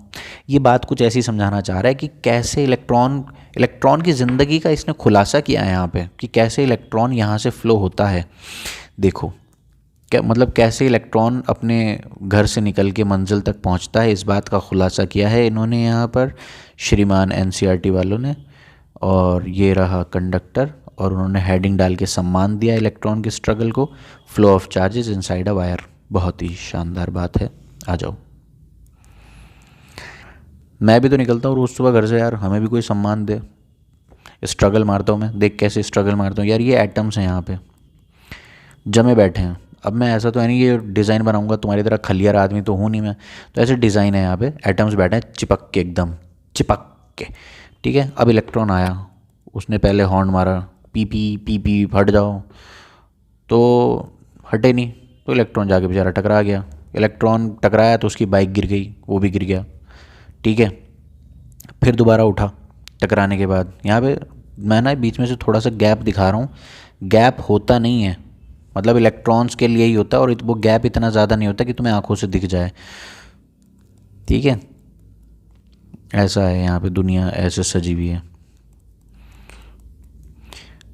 ये बात कुछ ऐसी समझाना चाह रहा है कि कैसे इलेक्ट्रॉन की ज़िंदगी का इसने खुलासा किया है यहाँ पे, कि कैसे इलेक्ट्रॉन यहाँ से फ्लो होता है। देखो क्या मतलब, कैसे इलेक्ट्रॉन अपने घर से निकल के मंजिल तक पहुँचता है, इस बात का खुलासा किया है इन्होंने यहाँ पर श्रीमान एनसीईआरटी वालों ने। और ये रहा कंडक्टर, और उन्होंने हेडिंग डाल के सम्मान दिया इलेक्ट्रॉन के स्ट्रगल को, flow of charges inside a wire. बहुत ही शानदार बात है। आ जाओ, मैं भी तो निकलता हूँ रोज़ सुबह घर से यार, हमें भी कोई सम्मान दे। स्ट्रगल मारता हूँ मैं, देख कैसे स्ट्रगल मारता हूँ यार। ये एटम्स हैं यहाँ पे जमे बैठे हैं। अब मैं ऐसा तो है नहीं ये डिज़ाइन बनाऊंगा, तुम्हारी तरह खलियार आदमी तो हूँ नहीं मैं, तो ऐसे डिज़ाइन है यहाँ पे, एटम्स बैठे हैं चिपक के, एकदम चिपक के। ठीक है, अब इलेक्ट्रॉन आया, उसने पहले हॉर्न मारा, पी पी पी पी हट जाओ, तो हटे नहीं, तो इलेक्ट्रॉन जाके बेचारा टकरा गया। इलेक्ट्रॉन टकराया तो उसकी बाइक गिर गई, वो भी गिर गया। ठीक है, फिर दोबारा उठा टकराने के बाद। यहाँ पे मैं ना बीच में से थोड़ा सा गैप दिखा रहा हूँ, गैप होता नहीं है, मतलब इलेक्ट्रॉन्स के लिए ही होता है, और वो गैप इतना ज़्यादा नहीं होता कि तुम्हें आंखों से दिख जाए। ठीक है, ऐसा है यहाँ पे, दुनिया ऐसे सजी हुई है।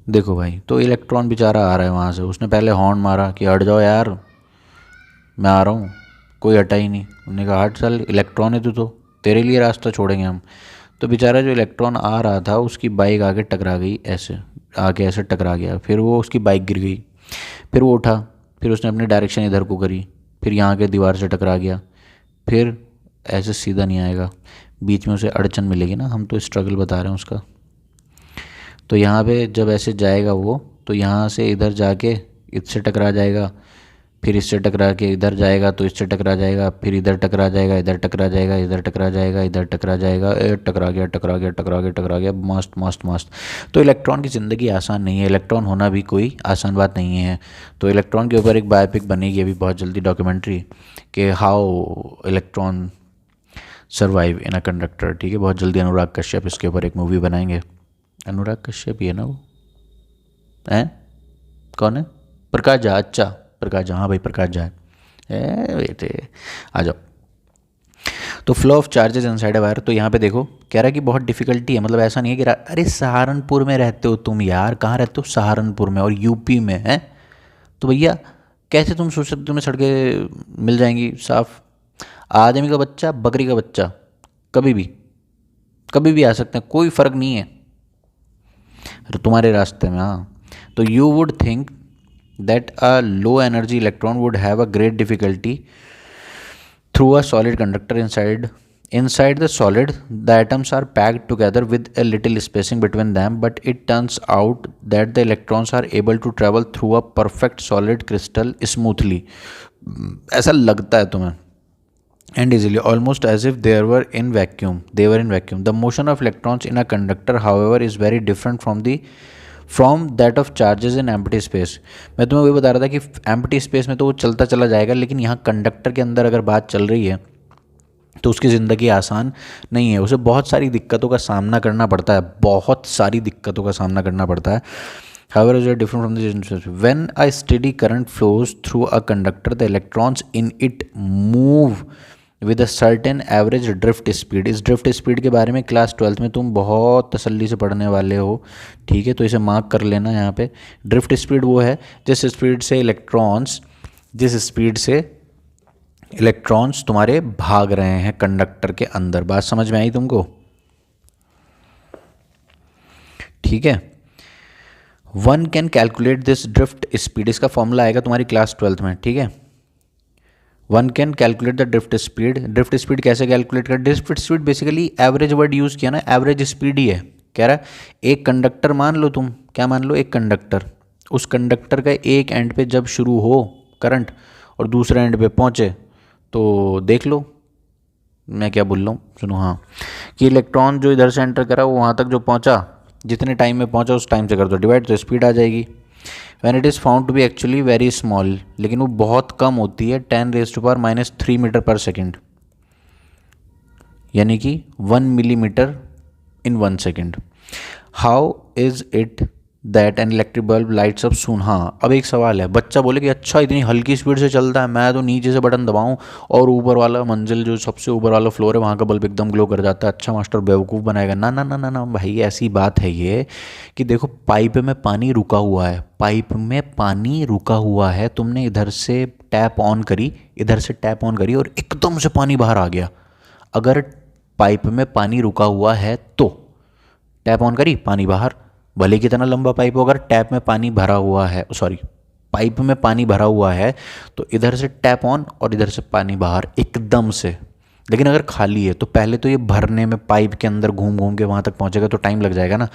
देखो भाई, तो इलेक्ट्रॉन बेचारा आ रहा है वहाँ से, उसने पहले हॉर्न मारा कि हट जाओ यार, मैं आ रहा हूँ, कोई हटा ही नहीं। उन्होंने कहा हट चल, इलेक्ट्रॉन है तू तो, तेरे लिए रास्ता छोड़ेंगे हम। तो बेचारा जो इलेक्ट्रॉन आ रहा था उसकी बाइक आके टकरा गई, ऐसे आके ऐसे टकरा गया, फिर वो उसकी बाइक गिर गई, फिर वो उठा, फिर उसने अपनी डायरेक्शन इधर को करी, फिर यहाँ के दीवार से टकरा गया, फिर ऐसे सीधा नहीं आएगा, बीच में उसे अड़चन मिलेगी ना, हम तो स्ट्रगल बता रहे हैं उसका। तो यहाँ पे जब ऐसे जाएगा वो, तो यहाँ से इधर जाके इससे टकरा जाएगा, फिर इससे टकरा के इधर जाएगा तो इससे टकरा जाएगा, फिर इधर टकरा जाएगा, इधर टकरा जाएगा, इधर टकरा जाएगा, इधर टकरा जाएगा, टकरा गया टकरा गया टकरा गया टकरा गया, मस्त मस्त मस्त। तो इलेक्ट्रॉन की ज़िंदगी आसान नहीं है, इलेक्ट्रॉन होना भी कोई आसान बात नहीं है। तो इलेक्ट्रॉन के ऊपर एक बायोपिक बनेगी अभी बहुत जल्दी, डॉक्यूमेंट्री, कि how electron survive in a conductor. ठीक है, बहुत जल्दी अनुराग कश्यप इसके ऊपर एक मूवी बनाएंगे। अनुराग कश्यप ही है ना वो, हैं कौन है? प्रकाश झा, अच्छा प्रकाश झा, हाँ भाई प्रकाश झा है बेटे। आ जाओ, तो flow of charges inside a wire. तो यहाँ पे देखो कह रहा है कि बहुत डिफिकल्टी है, मतलब ऐसा नहीं है कि अरे सहारनपुर में रहते हो तुम यार, कहाँ रहते हो? सहारनपुर में, और यूपी में है, तो भैया कैसे तुम सोच सकते, तुम्हें सड़कें मिल जाएंगी साफ? आदमी का बच्चा, बकरी का बच्चा, कभी भी आ सकते हैं, कोई फ़र्क नहीं है तुम्हारे रास्ते में। हाँ, तो you would think that a low energy electron would have a great difficulty through a solid conductor inside the solid, the atoms are packed together with a little spacing between them, but it turns out that the electrons are able to travel through a perfect solid crystal smoothly, ऐसा लगता है तुम्हें, and easily, almost as if they were in vacuum. The motion of electrons in a conductor, however, is very different from that of charges in empty space. मैं तुम्हें वही बता रहा था कि empty space में तो वो चलता चला जाएगा, लेकिन यहाँ कंडक्टर के अंदर अगर बात चल रही है तो उसकी ज़िंदगी आसान नहीं है, उसे बहुत सारी दिक्कतों का सामना करना पड़ता है, बहुत सारी दिक्कतों का सामना करना पड़ता है। However, is different from the when a steady current flows through a conductor, the electrons in it move with a certain average drift speed. इस ड्रिफ्ट स्पीड के बारे में क्लास 12th में तुम बहुत तसल्ली से पढ़ने वाले हो, ठीक है, तो इसे मार्क कर लेना यहाँ पे। ड्रिफ्ट स्पीड वो है जिस स्पीड से इलेक्ट्रॉन्स तुम्हारे भाग रहे हैं कंडक्टर के अंदर। बात समझ में आई तुमको? ठीक है, one can calculate this drift speed, इसका फॉर्मूला आएगा तुम्हारी क्लास 12th में। ठीक है, one can calculate the drift speed. Drift speed कैसे कैलकुलेट कर? Drift speed basically average word use किया ना, एवरेज स्पीड ही है। कह रहा है एक कंडक्टर मान लो, तुम क्या मान लो, एक कंडक्टर, उस कंडक्टर का एक एंड पे जब शुरू हो करंट और दूसरे एंड पे पहुँचे, तो देख लो मैं क्या बोल रहा हूँ, सुनो। हाँ, कि इलेक्ट्रॉन जो इधर से एंटर करा वो वहाँ तक जो पहुँचा, जितने टाइम में पहुँचा उस टाइम से कर दो डिवाइड, तो स्पीड आ जाएगी। When it is found to be actually very small, लेकिन वो बहुत कम होती है, 10⁻³ मीटर पर सेकेंड, यानी कि 1 millimetre in 1 second. How is it that an electric bulb lights up सून। हाँ, अब एक सवाल है, बच्चा बोले कि अच्छा इतनी हल्की स्पीड से चलता है, मैं तो नीचे से बटन दबाऊं और ऊपर वाला मंजिल जो सबसे ऊपर वाला फ्लोर है वहाँ का बल्ब एकदम ग्लो कर जाता है, अच्छा मास्टर बेवकूफ़ बनाएगा। ना ना ना ना ना भाई, ऐसी बात है ये कि देखो पाइप में पानी रुका हुआ है, पाइप में पानी रुका हुआ है, तुमने इधर से टैप ऑन करी, इधर से टैप ऑन करी और एकदम से पानी बाहर आ गया। अगर पाइप में पानी रुका हुआ है तो टैप ऑन करी, पानी बाहर, भले कितना लंबा पाइप हो, अगर टैप में पानी भरा हुआ है, सॉरी पाइप में पानी भरा हुआ है तो इधर से टैप ऑन और इधर से पानी बाहर एकदम से। लेकिन अगर खाली है तो पहले तो ये भरने में पाइप के अंदर घूम घूम के वहाँ तक पहुँचेगा तो टाइम लग जाएगा ना।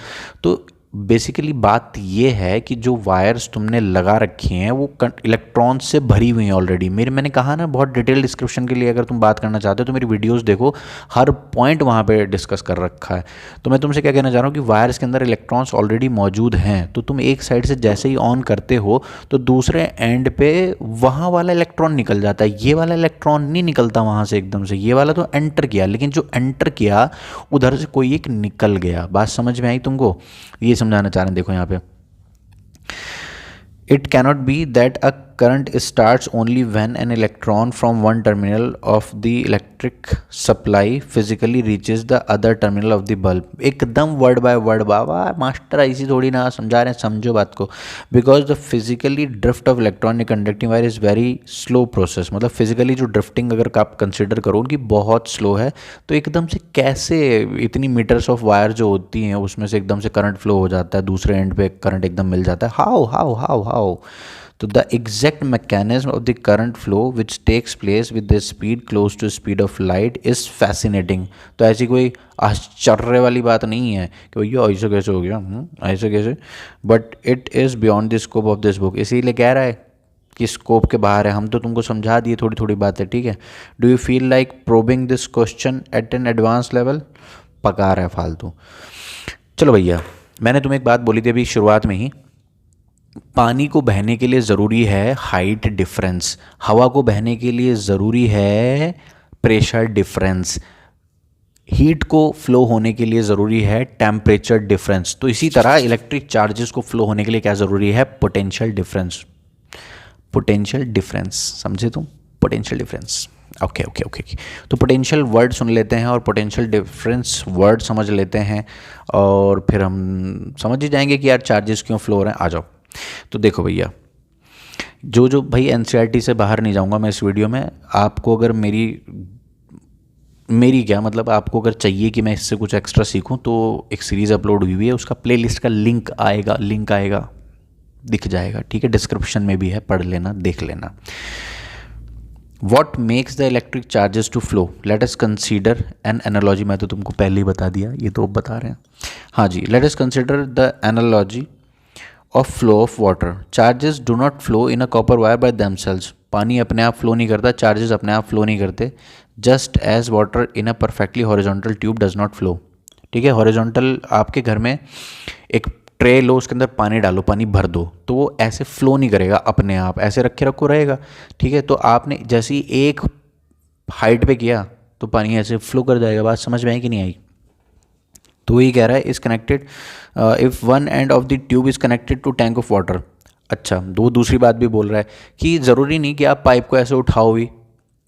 तो बेसिकली बात ये है कि जो वायर्स तुमने लगा रखी हैं वो इलेक्ट्रॉन से भरी हुई हैं ऑलरेडी। मैंने कहा ना, बहुत डिटेल डिस्क्रिप्शन के लिए अगर तुम बात करना चाहते हो तो मेरी वीडियोस देखो, हर पॉइंट वहाँ पे डिस्कस कर रखा है। तो मैं तुमसे क्या कहना चाह रहा हूँ कि वायर्स के अंदर इलेक्ट्रॉन्स ऑलरेडी मौजूद हैं, तो तुम एक साइड से जैसे ही ऑन करते हो तो दूसरे एंड पे वहाँ वाला इलेक्ट्रॉन निकल जाता है, ये वाला इलेक्ट्रॉन नहीं निकलता वहाँ से एकदम से, ये वाला तो एंटर किया, लेकिन जो एंटर किया उधर से कोई एक निकल गया। बात समझ में आई तुमको? ये समझाना चाह रहे हैं, देखो यहाँ पे, it cannot be that a current starts only when an electron from one terminal of the electric supply physically reaches the other terminal of the bulb. एकदम वर्ड बाय वर्ड, बाबा मास्टर ऐसी थोड़ी ना समझा रहे हैं, समझो बात को। Because the physically drift of electron in conducting wire is very slow process, मतलब फिजिकली जो ड्रिफ्टिंग अगर आप कंसिडर करो उनकी बहुत स्लो है। तो एकदम से कैसे इतनी मीटर्स ऑफ वायर जो होती हैं उसमें से एकदम से करंट फ्लो हो जाता है, दूसरे एंड पे करंट एकदम मिल जाता है? हाउ हाउ हाउ हाउ तो the exact mechanism of the current flow which takes place with the speed close to speed of light is fascinating. तो ऐसी कोई आश्चर्य वाली बात नहीं है कि भैया ऐसे कैसे हो गया, ऐसे कैसे, but it is beyond the scope of this book. इसीलिए कह रहा है कि स्कोप के बाहर है, हम तो तुमको समझा दिए थोड़ी थोड़ी बातें, ठीक है। Do you feel like probing this question at an advance level? पका रहा है फालतू। चलो भैया, मैंने तुम्हें एक बात बोली थी अभी शुरुआत में ही, पानी को बहने के लिए ज़रूरी है हाइट डिफरेंस, हवा को बहने के लिए ज़रूरी है प्रेशर डिफरेंस, हीट को फ्लो होने के लिए ज़रूरी है टेम्परेचर डिफरेंस। तो इसी तरह इलेक्ट्रिक चार्जेस को फ्लो होने के लिए क्या ज़रूरी है? Potential difference. पोटेंशियल डिफरेंस समझे तुम? Potential difference, okay okay okay. तो पोटेंशियल वर्ड सुन लेते हैं और पोटेंशियल डिफरेंस वर्ड समझ लेते हैं और फिर हम समझ ही जाएंगे कि यार चार्जेस क्यों फ्लो हो रहे हैं। आ जाओ। तो देखो भैया, जो भाई एनसीईआरटी से बाहर नहीं जाऊंगा मैं इस वीडियो में। आपको अगर मेरी क्या मतलब, आपको अगर चाहिए कि मैं इससे कुछ एक्स्ट्रा सीखूं तो एक सीरीज़ अपलोड हुई है, उसका प्लेलिस्ट का लिंक आएगा दिख जाएगा, ठीक है, डिस्क्रिप्शन में भी है, पढ़ लेना, देख लेना। What makes the electric charges to flow? Let us consider an analogy. मैं तो तुमको पहले ही बता दिया, ये तो अब बता रहे हैं। हाँ जी, let us consider the analogy of flow of water. Charges do not flow in a copper wire by themselves. पानी अपने आप फ्लो नहीं करता, चार्जेस अपने आप फ्लो नहीं करते। Just as water in a perfectly horizontal tube does not flow. ठीक है, हॉरिजॉन्टल आपके घर में एक ट्रे लो, उसके अंदर पानी डालो, पानी भर दो, तो वो ऐसे फ्लो नहीं करेगा अपने आप, ऐसे रखे रखो रहेगा। ठीक है, तो आपने जैसे ही एक हाइट पे किया तो पानी ऐसे फ्लो कर जाएगा। बात समझ में आई कि नहीं आई? तो वही कह रहा है, is connected if one end of the tube is connected to tank of water. अच्छा, दो दूसरी बात भी बोल रहा है कि ज़रूरी नहीं कि आप पाइप को ऐसे उठाओ भी।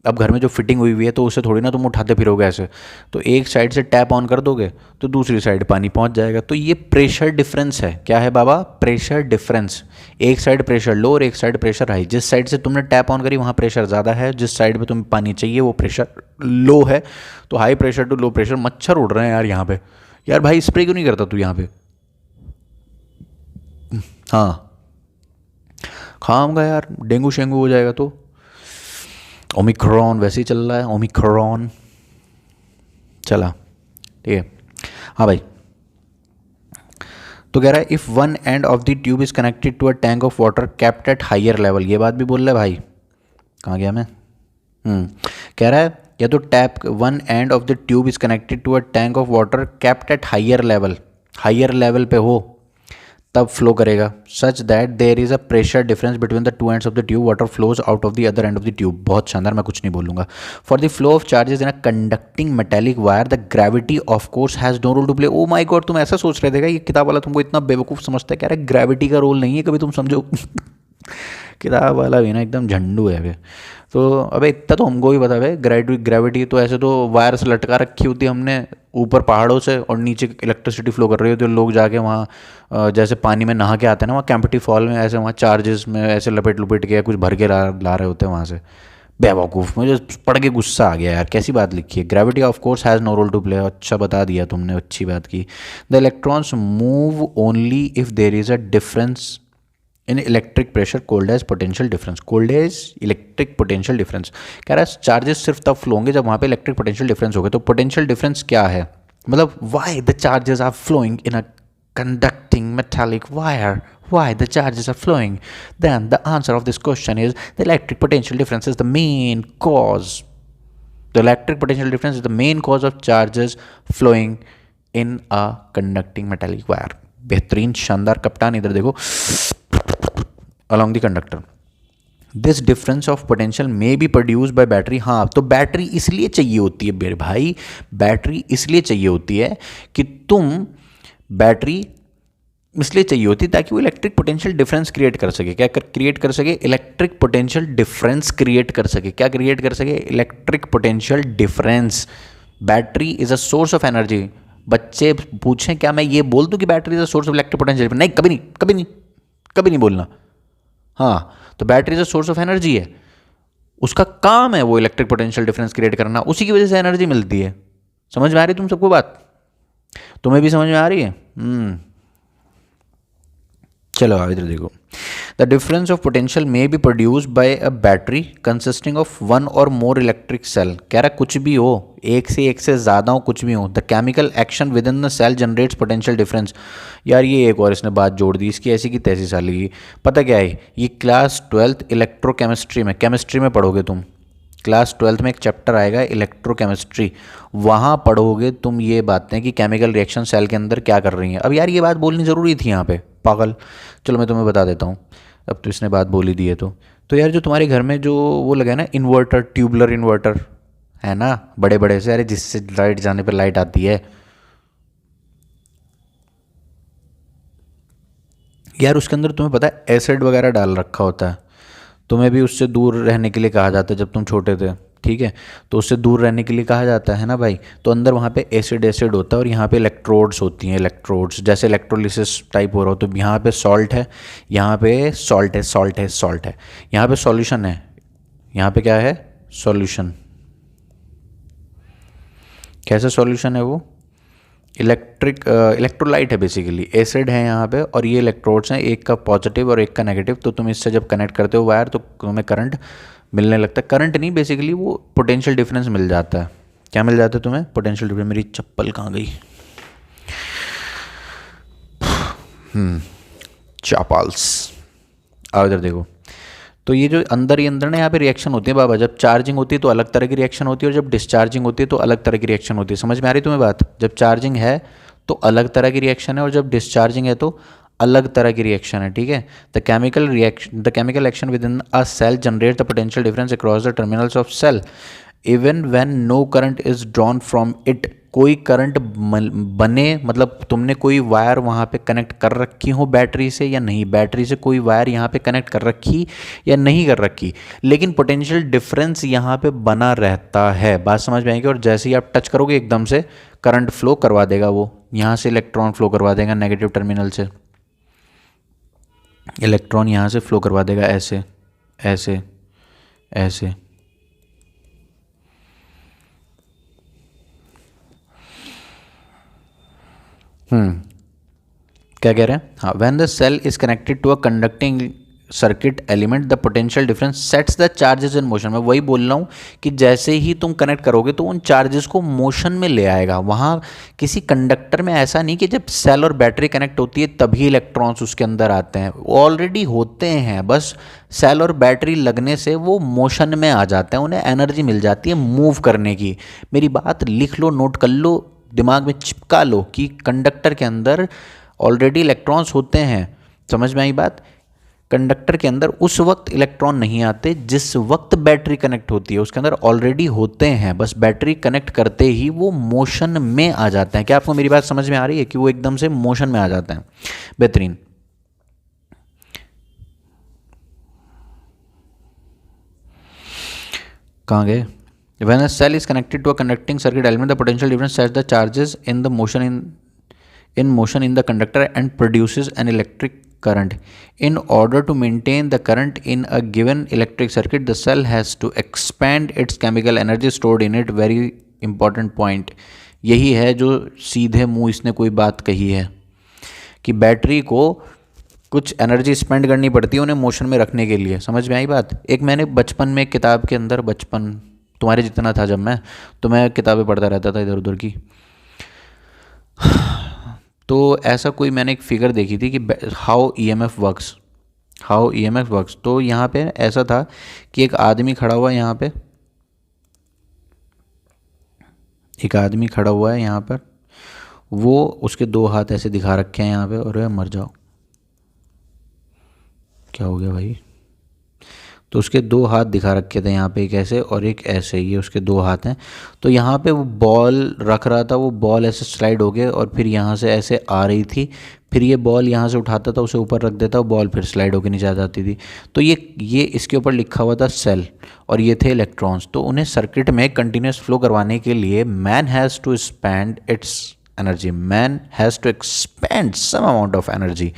अब घर में जो फिटिंग हुई हुई है तो उसे थोड़ी ना तुम उठाते फिरोगे ऐसे, तो एक साइड से टैप ऑन कर दोगे तो दूसरी साइड पानी पहुंच जाएगा। तो ये प्रेशर डिफरेंस है। क्या है बाबा? Pressure difference. एक साइड प्रेशर लो और एक साइड प्रेशर हाई। जिस साइड से तुमने टैप ऑन करी वहाँ प्रेशर ज़्यादा है, जिस साइड पे तुम्हें पानी चाहिए वो प्रेशर लो है। तो high pressure to low pressure. मच्छर उड़ रहे हैं यार यहाँ पे। यार भाई स्प्रे क्यों नहीं करता तू यहाँ पे? हाँ, खाऊंगा यार, डेंगू शेंगू हो जाएगा। तो ओमिक्रॉन वैसे ही चल रहा है, ओमिक्रॉन चला, ठीक है। हाँ भाई, तो कह रहा है if one end of the tube is connected to a tank of water kept at higher level. ये बात भी बोल रहा है भाई, कहाँ गया मैं? कह रहा है या तो tap one end of the tube is connected to a tank of water kept at higher level, higher level पे हो, तब फ्लो करेगा। Such that there is a pressure difference between the two ends of the tube, water flows out of the other end of the tube. बहुत शानदार, मैं कुछ नहीं बोलूंगा। For the flow of charges in a conducting metallic wire the gravity of course has no role to play. Oh my god, तुम ऐसा सोच रहे थे क्या? ये किताब वाला तुमको इतना बेवकूफ़ समझता है, कह रहा है ग्रेविटी का रोल नहीं है, कभी तुम समझो। किताब वाला भी ना एकदम झंडू है वे। तो अबे इतना तो हमको भी पता है, ग्रेविटी तो ऐसे तो वायर से लटका रखी होती है हमने ऊपर पहाड़ों से, और नीचे इलेक्ट्रिसिटी फ्लो कर रही होती है, लोग जाके वहाँ जैसे पानी में नहा के आते हैं ना, वहाँ कैंपटी फॉल में ऐसे वहाँ चार्जेस में ऐसे लपेट लपेट के कुछ भर के ला रहे होते हैं वहाँ से। बेवकूफ़, मुझे पढ़ के गुस्सा आ गया यार, कैसी बात लिखी है। Gravity of course has no role to play. अच्छा बता दिया तुमने, अच्छी बात की। The electrons move only if there is a difference in electric pressure called as potential difference. Called as electric potential difference कह रहा है चार्जेस सिर्फ तब फ्लो होंगे जब वहाँ पे इलेक्ट्रिक पोटेंशियल डिफरेंस होगा। तो पोटेंशियल डिफरेंस क्या है, मतलब why the charges are flowing in a conducting metallic wire, why the charges are flowing, then the answer of this question is the electric potential difference is the main cause. The electric potential difference is the main cause of charges flowing in a conducting metallic wire. बेहतरीन शानदार कप्तान, इधर देखो, along the conductor. This difference of potential may be produce by battery. हाँ, तो बैटरी इसलिए चाहिए होती है मेरे भाई, बैटरी इसलिए चाहिए होती है कि बैटरी इसलिए चाहिए होती है ताकि वो इलेक्ट्रिक पोटेंशियल डिफरेंस क्रिएट कर सके। क्या क्रिएट कर सके? इलेक्ट्रिक पोटेंशियल डिफरेंस क्रिएट कर सके। क्या क्रिएट कर सके? Electric potential difference. Battery is a source of energy. बच्चे पूछें क्या मैं ये बोल दूं कि battery is a source of electric potential? नहीं, कभी नहीं, कभी नहीं, कभी नहीं बोलना। हाँ, तो battery is a source of energy है, उसका काम है वो इलेक्ट्रिक पोटेंशियल डिफरेंस क्रिएट करना, उसी की वजह से एनर्जी मिलती है। समझ में आ रही तुम सबको बात? तुम्हें भी समझ में आ रही है? चलो आगे इधर देखो। The difference of potential may be produce by a battery consisting of one और मोर इलेक्ट्रिक सेल। कह रहा कुछ भी हो, एक से ज़्यादा हो, कुछ भी हो, the chemical action within the cell generates potential difference. यार ये एक और इसने बात जोड़ दी, इसकी ऐसी की तैसी साली की। पता क्या है, ये क्लास 12th इलेक्ट्रोकेमिस्ट्री में, केमिस्ट्री में पढ़ोगे तुम। क्लास 12th में एक चैप्टर आएगा इलेक्ट्रोकेमिस्ट्री, वहाँ पढ़ोगे तुम ये बातें कि केमिकल रिएक्शन सेल के अंदर क्या कर रही हैं। अब यार ये बात बोलनी ज़रूरी थी यहाँ पे, पागल। चलो मैं तुम्हें बता देता हूँ, अब तो इसने बात बोली दी है तो यार जो तुम्हारे घर में जो वो लगा है ना इन्वर्टर, ट्यूबलर इन्वर्टर है ना, बड़े बड़े से, अरे जिससे लाइट जाने पर लाइट आती है यार, उसके अंदर तुम्हें पता है एसिड वगैरह डाल रखा होता है। तुम्हें भी उससे दूर रहने के लिए कहा जाता है जब तुम छोटे थे, ठीक है, तो उससे दूर रहने के लिए कहा जाता है ना भाई। तो अंदर वहाँ पे एसिड होता है और यहाँ पे इलेक्ट्रोड्स होती हैं, इलेक्ट्रोड्स जैसे इलेक्ट्रोलिसिस टाइप हो रहा हो। तो यहाँ पे सॉल्ट है, यहाँ पे सॉल्ट है, सॉल्ट है, यहाँ पे सॉल्यूशन है, यहाँ पे क्या है? सॉल्यूशन। कैसे सॉल्यूशन है वो? इलेक्ट्रोलाइट है बेसिकली, एसिड है यहाँ पे और ये इलेक्ट्रोड्स हैं, एक का पॉजिटिव और एक का नेगेटिव। तो तुम इससे जब कनेक्ट करते हो वायर तो तुम्हें करंट मिलने लगता है। करंट नहीं, बेसिकली वो पोटेंशियल डिफरेंस मिल जाता है। क्या मिल जाता है तुम्हें? Potential difference. मेरी चप्पल कहाँ गई? चापाल्स। आओ इधर देखो। तो ये जो अंदर ही अंदर ना यहाँ पे रिएक्शन होती है बाबा, जब चार्जिंग होती है तो अलग तरह की रिएक्शन होती है और जब डिस्चार्जिंग होती है तो अलग तरह की रिएक्शन होती है। समझ में आ रही तुम्हें बात? जब चार्जिंग है तो अलग तरह की रिएक्शन है और जब डिस्चार्जिंग है तो अलग तरह की रिएक्शन है, ठीक है। The chemical action within a cell generate the potential difference across the terminals of cell even when no current is drawn from it. कोई करंट बने, मतलब तुमने कोई वायर वहाँ पे कनेक्ट कर रखी हो बैटरी से या नहीं, बैटरी से कोई वायर यहाँ पे कनेक्ट कर रखी या नहीं कर रखी, लेकिन पोटेंशियल डिफरेंस यहाँ पे बना रहता है। बात समझ में आएगी? और जैसे ही आप टच करोगे एकदम से करंट फ्लो करवा देगा, वो यहाँ से इलेक्ट्रॉन फ्लो करवा देगा नेगेटिव टर्मिनल से, इलेक्ट्रॉन यहाँ से फ्लो करवा देगा ऐसे ऐसे ऐसे। क्या कह रहे हैं? हाँ, when the cell is connected to a conducting circuit element the potential difference sets the charges in motion. मैं वही बोल रहा हूँ कि जैसे ही तुम कनेक्ट करोगे तो उन चार्जेस को मोशन में ले आएगा। वहाँ किसी कंडक्टर में ऐसा नहीं कि जब सेल और बैटरी कनेक्ट होती है तभी इलेक्ट्रॉन्स उसके अंदर आते हैं, ऑलरेडी होते हैं, बस सेल और बैटरी लगने से वो मोशन में आ जाते हैं, उन्हें एनर्जी मिल जाती है मूव करने की। मेरी बात लिख लो, नोट कर लो, दिमाग में चिपका लो कि कंडक्टर के अंदर ऑलरेडी इलेक्ट्रॉन्स होते हैं, समझ में आई बात। कंडक्टर के अंदर उस वक्त इलेक्ट्रॉन नहीं आते जिस वक्त बैटरी कनेक्ट होती है, उसके अंदर ऑलरेडी होते हैं, बस बैटरी कनेक्ट करते ही वो मोशन में आ जाते हैं। क्या आपको मेरी बात समझ में आ रही है कि वो एकदम से मोशन में आ जाते हैं? बेहतरीन। कहाँ गए? When a cell is connected to a conducting circuit element, the potential difference sets the charges in the motion in the conductor and produces an electric current. In order to maintain the current in a given electric circuit, the cell has to expand its chemical energy stored in it. Very important point. यही है जो सीधे मुंह इसने कोई बात कही है कि बैटरी को कुछ एनर्जी स्पेंड करनी पड़ती है उन्हें मोशन में रखने के लिए। समझ में आई बात? एक मैंने बचपन में किताब के अंदर, बचपन तुम्हारे जितना था जब मैं, तो मैं किताबें पढ़ता रहता था इधर उधर की, तो ऐसा कोई मैंने एक फिगर देखी थी कि हाउ ईएमएफ वर्क्स। तो यहाँ पे ऐसा था कि एक आदमी खड़ा हुआ है यहाँ पे, एक आदमी खड़ा हुआ है यहाँ पर, वो उसके दो हाथ ऐसे दिखा रखे हैं यहाँ पे, और मर जाओ, क्या हो गया भाई? तो उसके दो हाथ दिखा रखे थे यहाँ पे, एक ऐसे और एक ऐसे, ये उसके दो हाथ हैं। तो यहाँ पे वो बॉल रख रहा था, वो बॉल ऐसे स्लाइड हो गए और फिर यहाँ से ऐसे आ रही थी, फिर ये बॉल यहाँ से उठाता था, उसे ऊपर रख देता, बॉल फिर स्लाइड होकर नीचे आ जाती थी। तो ये इसके ऊपर लिखा हुआ था सेल, और ये थे इलेक्ट्रॉन्स। तो उन्हें सर्किट में कंटिन्यूस फ्लो करवाने के लिए man has to expand its energy, man has to expand some amount of energy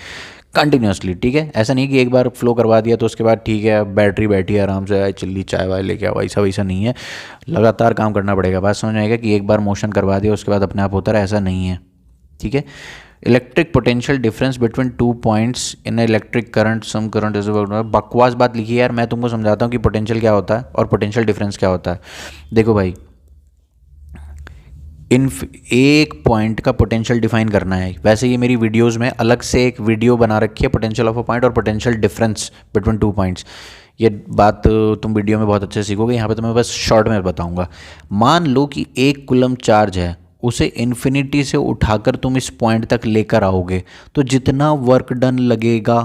continuously. ठीक है, ऐसा नहीं कि एक बार फ्लो करवा दिया तो उसके बाद ठीक है बैटरी बैठी है आराम से, चिल्ली चाय वाय लेके आओ, ऐसा वैसा नहीं है, लगातार काम करना पड़ेगा। बात समझ में आएगा कि एक बार मोशन करवा दिया उसके बाद अपने आप होता रहा, ऐसा नहीं है। ठीक है, electric potential difference between 2 points in electric current, some current is बकवास बात लिखी है यार। मैं तुमको समझाता हूँ कि पोटेंशियल क्या होता है और पोटेंशियल डिफरेंस क्या होता है। देखो भाई, एक पॉइंट का पोटेंशियल डिफाइन करना है। वैसे ये मेरी वीडियोस में अलग से एक वीडियो बना रखी है, पोटेंशियल ऑफ अ पॉइंट और पोटेंशियल डिफरेंस बिटवीन 2 पॉइंट्स। ये बात तुम वीडियो में बहुत अच्छे से सीखोगे, यहाँ पे तो मैं बस शॉर्ट में बताऊंगा। मान लो कि 1 कूलम चार्ज है, उसे इन्फिनिटी से उठाकर तुम इस पॉइंट तक लेकर आओगे, तो जितना वर्क डन लगेगा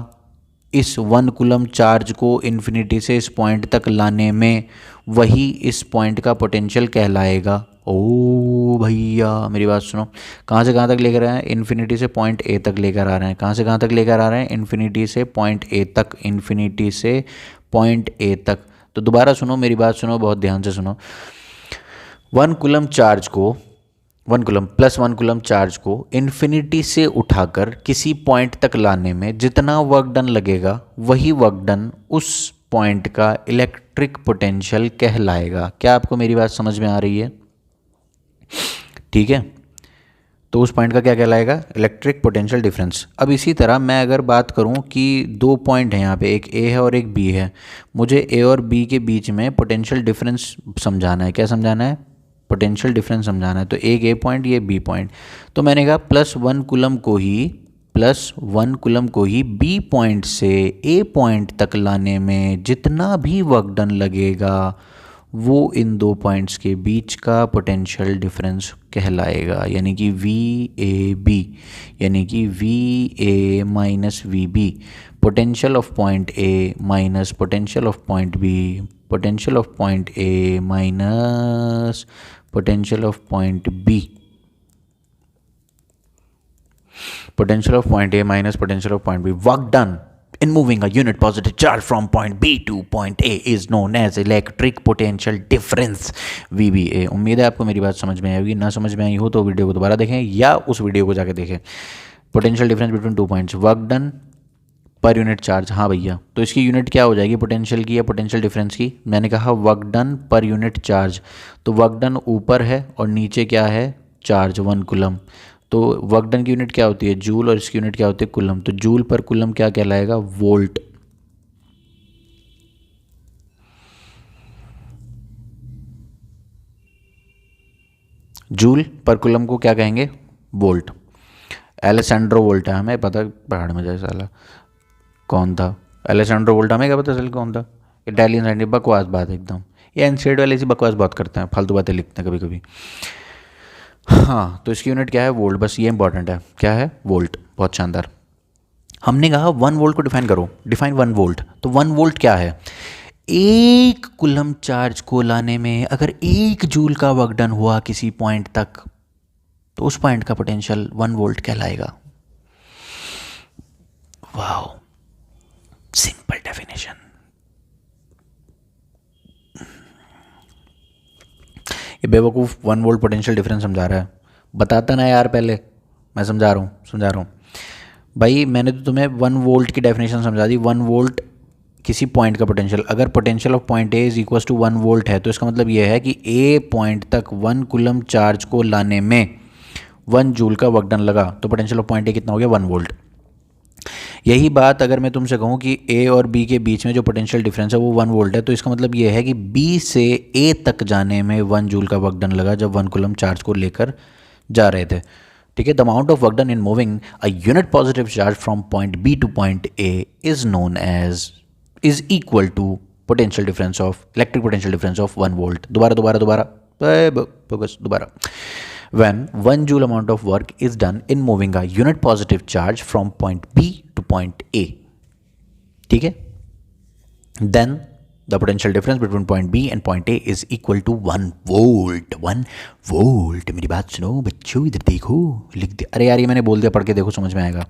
इस 1 कूलम चार्ज को इन्फिनिटी से इस पॉइंट तक लाने में, वही इस पॉइंट का पोटेंशियल कहलाएगा। ओ भैया मेरी बात सुनो, कहाँ से कहाँ तक लेकर आए हैं? इन्फिनिटी से पॉइंट ए तक लेकर आ रहे हैं। कहाँ से कहाँ तक लेकर आ रहे हैं? इन्फिनिटी से पॉइंट ए तक, इन्फिनिटी से पॉइंट ए तक। तो दोबारा सुनो मेरी बात, सुनो बहुत ध्यान से सुनो। 1 कूलम चार्ज को, 1 कूलम प्लस 1 कूलम चार्ज को इन्फिनिटी से उठाकर किसी पॉइंट तक लाने में जितना वर्क डन लगेगा, वही वर्क डन उस पॉइंट का इलेक्ट्रिक पोटेंशियल कहलाएगा। क्या आपको मेरी बात समझ में आ रही है? ठीक है, तो उस पॉइंट का क्या कहलाएगा? Electric potential difference. अब इसी तरह मैं अगर बात करूं कि 2 पॉइंट हैं यहाँ पे, एक ए है और एक बी है, मुझे ए और बी के बीच में पोटेंशियल डिफरेंस समझाना है। क्या समझाना है? पोटेंशियल डिफरेंस समझाना है। तो एक ए पॉइंट, ये बी पॉइंट। तो मैंने कहा प्लस 1 कूलम को ही बी पॉइंट से ए पॉइंट तक लाने में जितना भी वर्क डन लगेगा, वो इन 2 पॉइंट्स के बीच का पोटेंशियल डिफरेंस कहलाएगा, यानी कि वी ए बी, यानी कि V A minus V B, potential of point A minus potential of point B, potential of point A minus potential of point B, potential of point A minus potential of point B. Work done in moving a unit positive charge from point B to point A is known as electric potential difference, VBA. उम्मीद है आपको मेरी बात समझ में आएगी। ना समझ में आई हो तो वीडियो को दोबारा देखें या उस वीडियो को जाके देखें। Potential difference between 2 points, work done per unit charge. हाँ भैया, तो इसकी यूनिट क्या हो जाएगी पोटेंशियल की या पोटेंशियल डिफरेंस की? मैंने कहा work done per unit charge. तो वर्क डन ऊपर है और नीचे क्या है? Charge 1 coulomb. तो वर्क डन की यूनिट क्या होती है? जूल, और इसकी यूनिट क्या होती है? कूलम। तो जूल पर कूलम क्या कहलाएगा? वोल्ट। जूल पर कूलम को क्या कहेंगे? वोल्ट। एलेसैंड्रो वोल्टा, हमें पता, पहाड़ में जाए साला कौन था एलेसैंड्रो वोल्टा, हमें क्या पता चल कौन था? Italian scientist. बकवास बात एकदम, ये एनसीईआरटी वाले ऐसी बकवास बात करते हैं, फालतू बातें लिखते हैं कभी कभी। हाँ, तो इसकी यूनिट क्या है? वोल्ट। बस ये इंपॉर्टेंट है, क्या है? वोल्ट। बहुत शानदार। हमने कहा 1 वोल्ट को डिफाइन करो, डिफाइन 1 वोल्ट। तो 1 वोल्ट क्या है? एक कुलम चार्ज को लाने में अगर 1 जूल का वर्क डन हुआ किसी पॉइंट तक, तो उस पॉइंट का पोटेंशियल 1 वोल्ट कहलाएगा। Wow, simple definition. ये बेवकूफ़ 1 वोल्ट पोटेंशियल डिफरेंस समझा रहा है। बताता ना यार, पहले मैं समझा रहा हूँ भाई। मैंने तो तुम्हें 1 वोल्ट की डेफिनेशन समझा दी। 1 वोल्ट किसी पॉइंट का पोटेंशियल, अगर potential of point A is equal to 1 volt है, तो इसका मतलब ये है कि ए पॉइंट तक 1 कुलम चार्ज को लाने में 1 जूल का वर्क डन लगा, तो पोटेंशियल ऑफ पॉइंट ए कितना हो गया? 1 वोल्ट। यही बात अगर मैं तुमसे कहूँ कि ए और बी के बीच में जो पोटेंशियल डिफरेंस है वो 1 वोल्ट है, तो इसका मतलब ये है कि बी से ए तक जाने में 1 जूल का वर्क डन लगा जब 1 कुलम चार्ज को लेकर जा रहे थे। ठीक है। The amount of work done in moving a unit positive charge from point B to point A is known as is equal to potential difference of electric potential difference of 1 volt. दोबारा when 1 joule amount of work is done in moving a unit positive charge from point B to point A, ठीक है, then the potential difference between point B and point A is equal to 1 volt। 1 volt। मेरी बात सुनो बच्चों, इधर देखो, लिख दे। अरे यार ये मैंने बोल दिया, पढ़ के देखो, समझ में आएगा।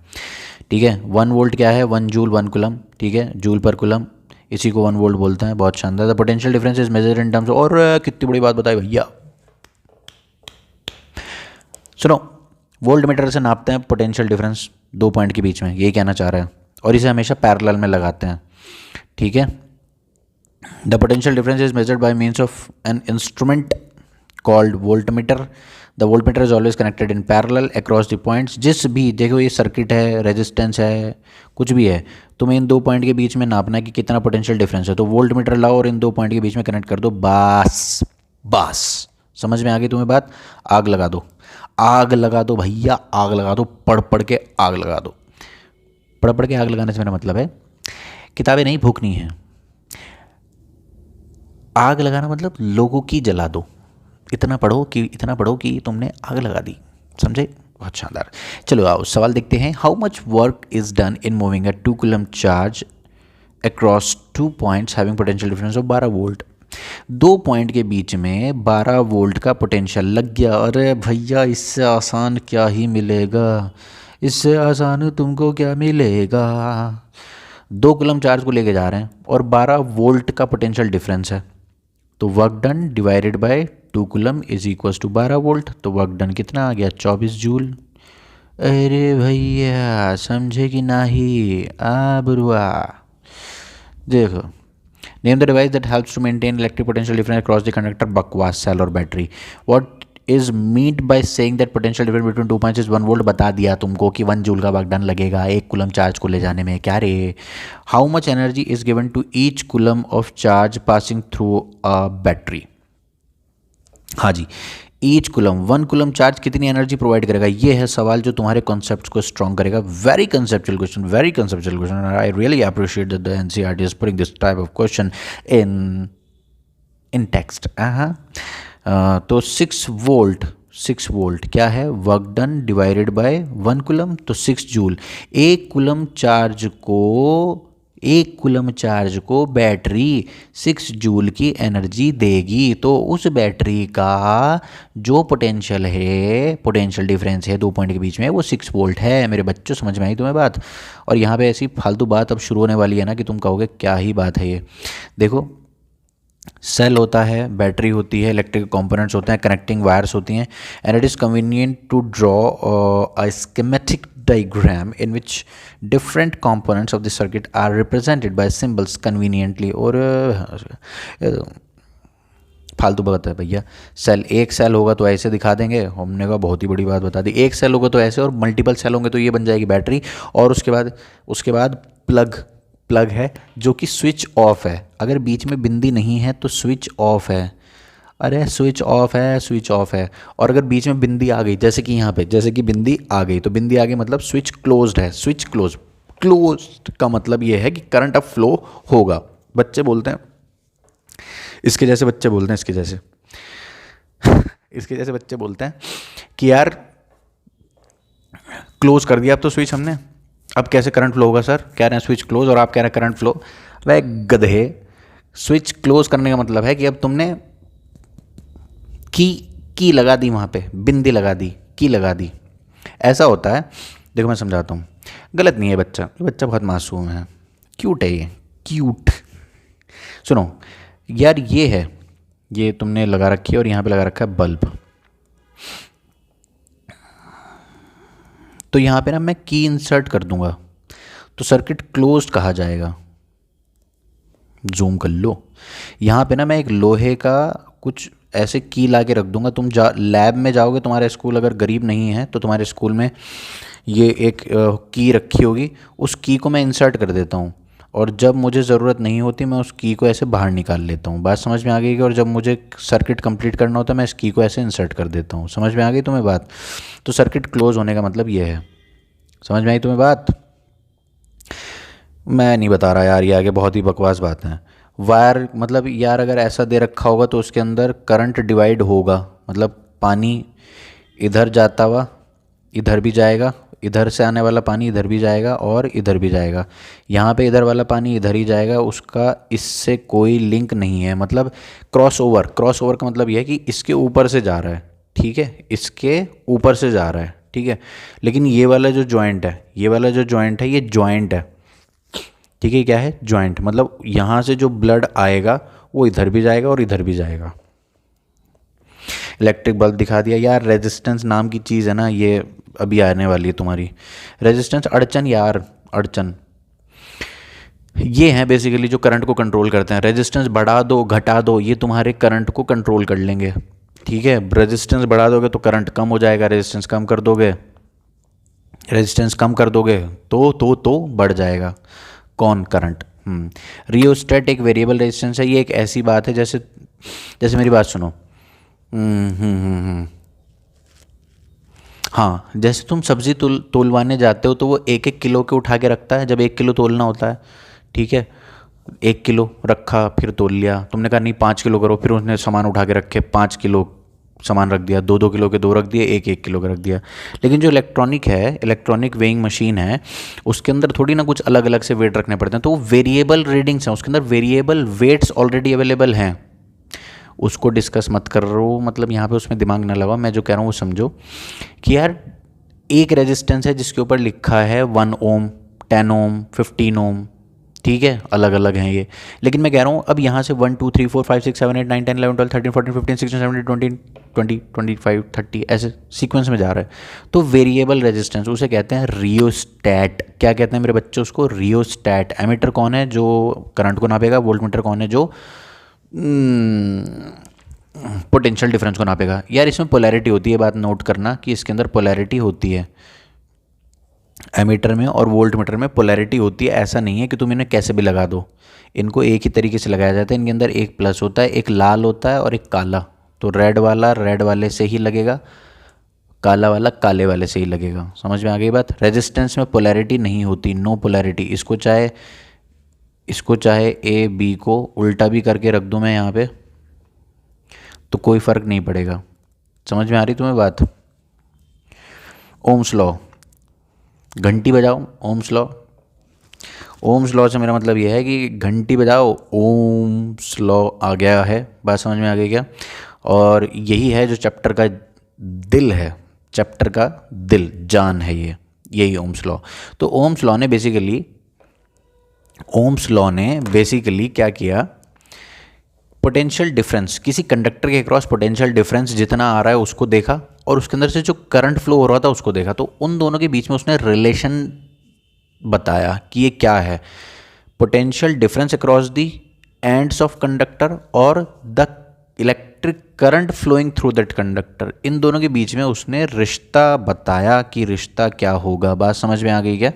ठीक है। 1 वोल्ट क्या है? 1 जूल 1 कुलम। ठीक है, जूल पर कुलम, इसी को 1 वोल्ट बोलते हैं। बहुत शानदार। The potential difference is measured in terms, और कितनी बड़ी बात बताई भैया। सुनो, वोल्ट मीटर से नापते हैं पोटेंशियल डिफरेंस 2 पॉइंट के बीच में, यही कहना चाह रहा है, और इसे हमेशा पैरेलल में लगाते हैं। ठीक है। The potential difference is measured by means of an instrument called voltmeter. The voltmeter is always connected in parallel across the points. जिस भी, देखो ये सर्किट है, रेजिस्टेंस है, कुछ भी है, तुम्हें इन 2 पॉइंट के बीच में नापना है कि कितना पोटेंशियल डिफरेंस है, तो वोल्टमीटर लाओ और इन 2 पॉइंट के बीच में कनेक्ट कर दो। बस समझ में आ गई तुम्हें बात? आग लगा दो, आग लगा दो भैया, आग लगा दो, पढ़ पढ़ के आग लगा दो। पढ़ पढ़ के आग लगाने से मेरा मतलब है किताबें नहीं फूकनी है, आग लगाना मतलब लोगों की जला दो। इतना पढ़ो कि तुमने आग लगा दी, समझे? बहुत शानदार। चलो आओ सवाल देखते हैं। How much work is done in moving a 2 coulomb charge across 2 points having potential difference of 12 volt. 2 point के बीच में 12 वोल्ट का पोटेंशियल लग गया। अरे भैया इससे आसान क्या ही मिलेगा, इससे आसान तुमको क्या मिलेगा। 2 कुलम चार्ज को लेके जा रहे हैं और 12 वोल्ट का पोटेंशियल डिफरेंस है, तो work done divided by 2 coulomb is equals to 12 volt. तो वर्क डन कितना आ गया? 24 जूल। अरे भैया समझे कि नहीं? बुरुआ देखो, name the device that helps to maintain electric potential difference across the conductor. बकवास, सेल और battery. What is meant by saying that potential difference between 2 points is 1 volt. बता दिया तुमको कि 1 जूल का वर्क डन लगेगा 1 कुलम चार्ज को ले जाने में। क्या रे? How much energy is given to each coulomb of charge passing through a battery. हाँ जी, ईच कुलम, 1 कुलम चार्ज कितनी एनर्जी प्रोवाइड करेगा, ये है सवाल जो तुम्हारे कॉन्सेप्ट्स को स्ट्रॉन्ग करेगा। Very conceptual question. I really appreciate that the NCERT is putting this type of question in text. तो 6 वोल्ट क्या है? Work done divided bye 1 coulomb, तो 6 जूल। 1 कुलम चार्ज को बैटरी 6 जूल की एनर्जी देगी, तो उस बैटरी का जो पोटेंशियल है, पोटेंशियल डिफरेंस है 2 पॉइंट के बीच में, वो 6 वोल्ट है। मेरे बच्चों समझ में आई तुम्हें बात? और यहाँ पे ऐसी फालतू बात अब शुरू होने वाली है ना कि तुम कहोगे क्या ही बात है ये। देखो, सेल होता है, बैटरी होती है, इलेक्ट्रिक कंपोनेंट्स होते हैं, कनेक्टिंग वायर्स होती हैं, and it is convenient to draw a schematic diagram in which different components of the circuit are represented by symbols conveniently। और फालतू बात है भैया। एक सेल होगा तो ऐसे दिखा देंगे, हमने कहा बहुत ही बड़ी बात बता दी। एक सेल होगा तो ऐसे, और मल्टीपल सेल होंगे तो ये बन जाएगी बैटरी। और उसके बाद प्लग है जो कि स्विच ऑफ है। अगर बीच में बिंदी नहीं है तो स्विच ऑफ है। अरे स्विच ऑफ है। और अगर बीच में बिंदी आ गई, जैसे कि यहाँ पे, जैसे कि बिंदी आ गई, तो बिंदी आ गई मतलब स्विच क्लोज्ड है। स्विच क्लोज्ड का मतलब ये है कि करंट अब फ्लो होगा। बच्चे बोलते हैं इसके जैसे बच्चे बोलते हैं कि यार क्लोज कर दिया अब तो स्विच हमने, अब कैसे करंट फ्लो होगा सर, कह रहे हैं स्विच क्लोज और आप कह रहे हैं करंट फ्लो। वह गधे, स्विच क्लोज करने का मतलब है कि अब तुमने की लगा दी, वहाँ पे बिंदी लगा दी, की लगा दी। ऐसा होता है, देखो मैं समझाता हूँ। गलत नहीं है बच्चा, ये बच्चा बहुत मासूम है, क्यूट है ये, क्यूट। सुनो यार, ये है, ये तुमने लगा रखी है और यहाँ पे लगा रखा है बल्ब। तो यहाँ पे ना मैं की इंसर्ट कर दूंगा तो सर्किट क्लोज्ड कहा जाएगा। जूम कर लो। यहाँ पे ना मैं एक लोहे का कुछ ऐसे की ला के रख दूंगा। तुम लैब में जाओगे, तुम्हारे स्कूल अगर गरीब नहीं है तो तुम्हारे स्कूल में ये एक की रखी होगी, उस की को मैं इंसर्ट कर देता हूँ और जब मुझे ज़रूरत नहीं होती मैं उस की को ऐसे बाहर निकाल लेता हूँ। बात समझ में आ गई कि, और जब मुझे सर्किट कंप्लीट करना होता है मैं इस की को ऐसे इंसर्ट कर देता हूँ। समझ में आ गई तुम्हें बात? तो सर्किट क्लोज होने का मतलब ये है। समझ में आई तुम्हें बात? मैं नहीं बता रहा यार, ये आगे बहुत ही बकवास बात है। वायर मतलब यार अगर ऐसा दे रखा होगा तो उसके अंदर करंट डिवाइड होगा, मतलब पानी इधर जाता हुआ इधर भी जाएगा, इधर से आने वाला पानी इधर भी जाएगा और इधर भी जाएगा। यहाँ पे इधर वाला पानी इधर ही जाएगा, उसका इससे कोई लिंक नहीं है। मतलब क्रॉस ओवर का मतलब यह है कि इसके ऊपर से जा रहा है, ठीक है, इसके ऊपर से जा रहा है, ठीक है। लेकिन ये वाला जो जॉइंट है, ये वाला जो जॉइंट है, ये जॉइंट है, ठीक है। क्या है? जॉइंट। मतलब यहाँ से जो ब्लड आएगा वो इधर भी जाएगा और इधर भी जाएगा। इलेक्ट्रिक बल्ब दिखा दिया यार। रेजिस्टेंस नाम की चीज़ है ना, ये अभी आने वाली है तुम्हारी। रेजिस्टेंस अड़चन यार, अड़चन ये हैं बेसिकली जो करंट को कंट्रोल करते हैं। रेजिस्टेंस बढ़ा दो घटा दो, ये तुम्हारे करंट को कंट्रोल कर लेंगे, ठीक है। रेजिस्टेंस बढ़ा दोगे तो करंट कम हो जाएगा, रेजिस्टेंस कम कर दोगे, रेजिस्टेंस कम कर दोगे तो बढ़ जाएगा। कौन? करंट। रियोस्टेट एक वेरिएबल रेजिस्टेंस है। ये एक ऐसी बात है जैसे जैसे मेरी बात सुनो। हाँ, जैसे तुम सब्ज़ी तोलवाने जाते हो तो वो 1-1 किलो के उठा के रखता है जब 1 किलो तोलना होता है, ठीक है। 1 किलो रखा, फिर तोल लिया। तुमने कहा नहीं 5 किलो करो, फिर उसने सामान उठा के रखे, 5 किलो सामान रख दिया, 2-2 किलो के 2 रख दिए, 1-1 किलो का रख दिया। लेकिन जो इलेक्ट्रॉनिक है, इलेक्ट्रॉनिक वेइंग मशीन है, उसके अंदर थोड़ी ना कुछ अलग अलग से वेट रखने पड़ते हैं, तो वो वेरिएबल रीडिंग्स हैं, उसके अंदर वेरिएबल वेट्स ऑलरेडी अवेलेबल हैं। उसको डिस्कस मत कर रहो, मतलब यहाँ पे उसमें दिमाग ना लगाओ। मैं जो कह रहा हूँ वो समझो कि यार एक रेजिस्टेंस है जिसके ऊपर लिखा है 1 ओम, 10 ओम, 15 ओम, ठीक है, अलग अलग हैं ये। लेकिन मैं कह रहा हूँ अब यहाँ से 1 2 3 4 5 6 7 8 9 10 11 12 13 14 15 16 17 18 20 25 30 ऐसे सीक्वेंस में जा रहा है। तो वेरिएबल रेजिस्टेंस उसे कहते हैं रियोस्टैट। क्या कहते हैं मेरे बच्चे उसको? रियोस्टैट। एमीटर कौन है? जो करंट को नापेगा। वोल्टमीटर कौन है? जो पोटेंशियल डिफरेंस को नापेगा। यार इसमें पोलैरिटी होती है, बात नोट करना कि इसके अंदर पोलैरिटी होती है। एमीटर में और वोल्टमीटर में पोलैरिटी होती है। ऐसा नहीं है कि तुम इन्हें कैसे भी लगा दो, इनको एक ही तरीके से लगाया जाता है। इनके अंदर एक प्लस होता है, एक लाल होता है और एक काला। तो रेड वाला रेड वाले से ही लगेगा, काला वाला काले वाले से ही लगेगा। समझ में आ गई बात? रेजिस्टेंस में पोलैरिटी नहीं होती, नो पोलैरिटी। इसको चाहे ए बी को उल्टा भी करके रख दूँ मैं यहाँ पे तो कोई फ़र्क नहीं पड़ेगा। समझ में आ रही तुम्हें बात? ओम्स लॉ, घंटी बजाओ, ओम्स लॉ। ओम्स लॉ से मेरा मतलब यह है कि घंटी बजाओ, ओम्स लॉ आ गया है। बात समझ में आ गई क्या? और यही है जो चैप्टर का दिल है, चैप्टर का दिल, जान है ये, यही ओम्स लॉ। तो ओम्स लॉ ने बेसिकली क्या किया? पोटेंशियल डिफरेंस, किसी कंडक्टर के क्रॉस पोटेंशियल डिफरेंस जितना आ रहा है उसको देखा और उसके अंदर से जो करंट फ्लो हो रहा था उसको देखा। तो उन दोनों के बीच में उसने रिलेशन बताया कि ये क्या है। Potential difference across the ends of conductor और the electric current flowing through that conductor, इन दोनों के बीच में उसने रिश्ता बताया कि रिश्ता क्या होगा। बात समझ में आ गई क्या?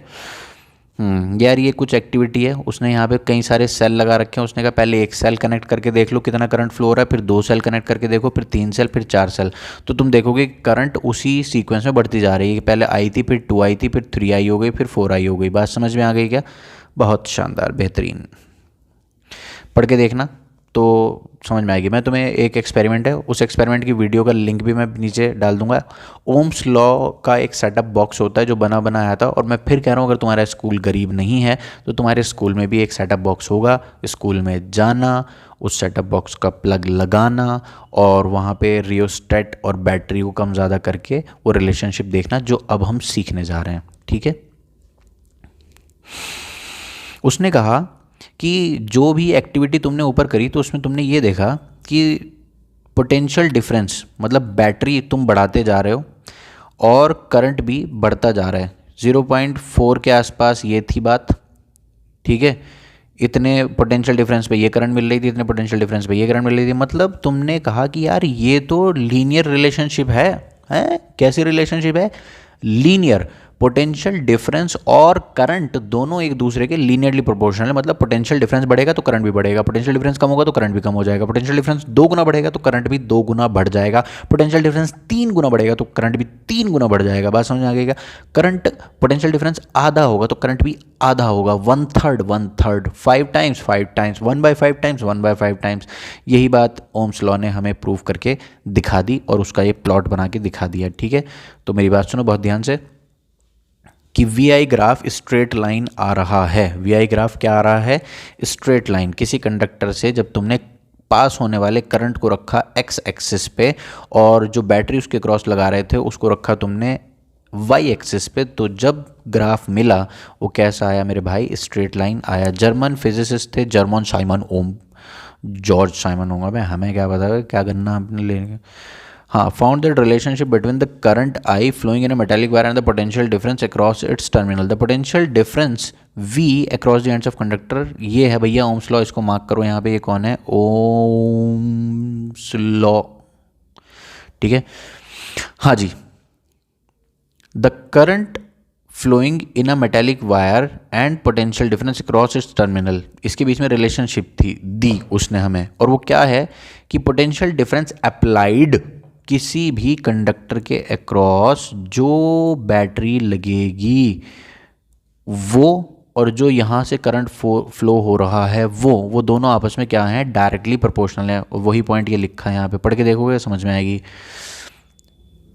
यार ये कुछ एक्टिविटी है। उसने यहाँ पे कई सारे सेल लगा रखे हैं। उसने कहा पहले एक सेल कनेक्ट करके देख लो कितना करंट फ्लो हो रहा है, फिर 2 सेल कनेक्ट करके देखो, फिर 3 सेल, फिर 4 सेल। तो तुम देखोगे करंट उसी सीक्वेंस में बढ़ती जा रही है। पहले आई थी, फिर 2 आई थी, फिर 3 आई हो गई, फिर 4 आई हो गई। बात समझ में आ गई क्या? बहुत शानदार, बेहतरीन। पढ़ के देखना, तो समझ में आएगी। मैं तुम्हें एक एक्सपेरिमेंट है, उस एक्सपेरिमेंट की वीडियो का लिंक भी मैं नीचे डाल दूंगा। ओम्स लॉ का एक सेटअप बॉक्स होता है जो बना बना आया था, और मैं फिर कह रहा हूँ अगर तुम्हारा स्कूल गरीब नहीं है तो तुम्हारे स्कूल में भी एक सेटअप बॉक्स होगा। स्कूल में जाना, उस सेटअप बॉक्स का प्लग लगाना और वहाँ पे रियोस्टेट और बैटरी को कम ज़्यादा करके वो रिलेशनशिप देखना जो अब हम सीखने जा रहे हैं। ठीक है। उसने कहा कि जो भी एक्टिविटी तुमने ऊपर करी तो उसमें तुमने ये देखा कि पोटेंशियल डिफरेंस, मतलब बैटरी तुम बढ़ाते जा रहे हो और करंट भी बढ़ता जा रहा है। 0.4 के आसपास ये थी बात। ठीक है। इतने पोटेंशियल डिफरेंस पे ये करंट मिल रही थी, इतने पोटेंशियल डिफरेंस पे ये करंट मिल रही थी। मतलब तुमने कहा कि यार ये तो लीनियर रिलेशनशिप है। कैसी रिलेशनशिप है? लीनियर। पोटेंशियल डिफरेंस और करंट दोनों एक दूसरे के लीनियरली प्रोपोर्शनल है। मतलब पोटेंशियल डिफरेंस बढ़ेगा तो करंट भी बढ़ेगा, पोटेंशियल डिफरेंस कम होगा तो करंट भी कम हो जाएगा, पोटेंशियल डिफरेंस 2 गुना बढ़ेगा तो करंट भी 2 गुना बढ़ जाएगा, पोटेंशियल डिफरेंस 3 गुना बढ़ेगा तो करंट भी 3 गुना बढ़ जाएगा। बात समझ में आ गई क्या? करंट पोटेंशियल डिफरेंस आधा होगा तो करंट भी आधा होगा, 1/3, 5 टाइम्स, 1/5 टाइम्स। यही बात ओम्स लॉ ने हमें प्रूव करके दिखा दी और उसका ये प्लॉट बना के दिखा दिया। ठीक है। तो मेरी बात सुनो बहुत ध्यान से कि V I graph straight line आ रहा है। वी आई ग्राफ क्या आ रहा है? Straight line. किसी कंडक्टर से जब तुमने पास होने वाले करंट को रखा एक्स एक्सिस पे और जो बैटरी उसके क्रॉस लगा रहे थे उसको रखा तुमने वाई एक्सिस पे, तो जब ग्राफ मिला वो कैसा आया मेरे भाई? स्ट्रेट लाइन आया। जर्मन फिजिसिस्ट थे जर्मन साइमन ओम, जॉर्ज साइमन होगा मैं, हमें क्या पता क्या करना अपने लेने। हाँ, found that relationship between the current I flowing in a metallic wire and the potential difference across its terminal. The potential difference V across the ends of conductor, ये है भैया ओम्स लॉ। इसको मार्क करो यहाँ पे। ये कौन है? Ohm's law. ठीक है। हाँ जी। The current flowing in a metallic wire and potential difference across its terminal, इसके बीच में रिलेशनशिप थी दी उसने हमें, और वो क्या है कि पोटेंशियल डिफरेंस अप्लाइड किसी भी कंडक्टर के अक्रॉस जो बैटरी लगेगी वो, और जो यहाँ से करंट फ्लो हो रहा है वो दोनों आपस में क्या है? डायरेक्टली प्रोपोर्शनल है। वही पॉइंट ये लिखा है यहाँ पे, पढ़ के देखोगे समझ में आएगी।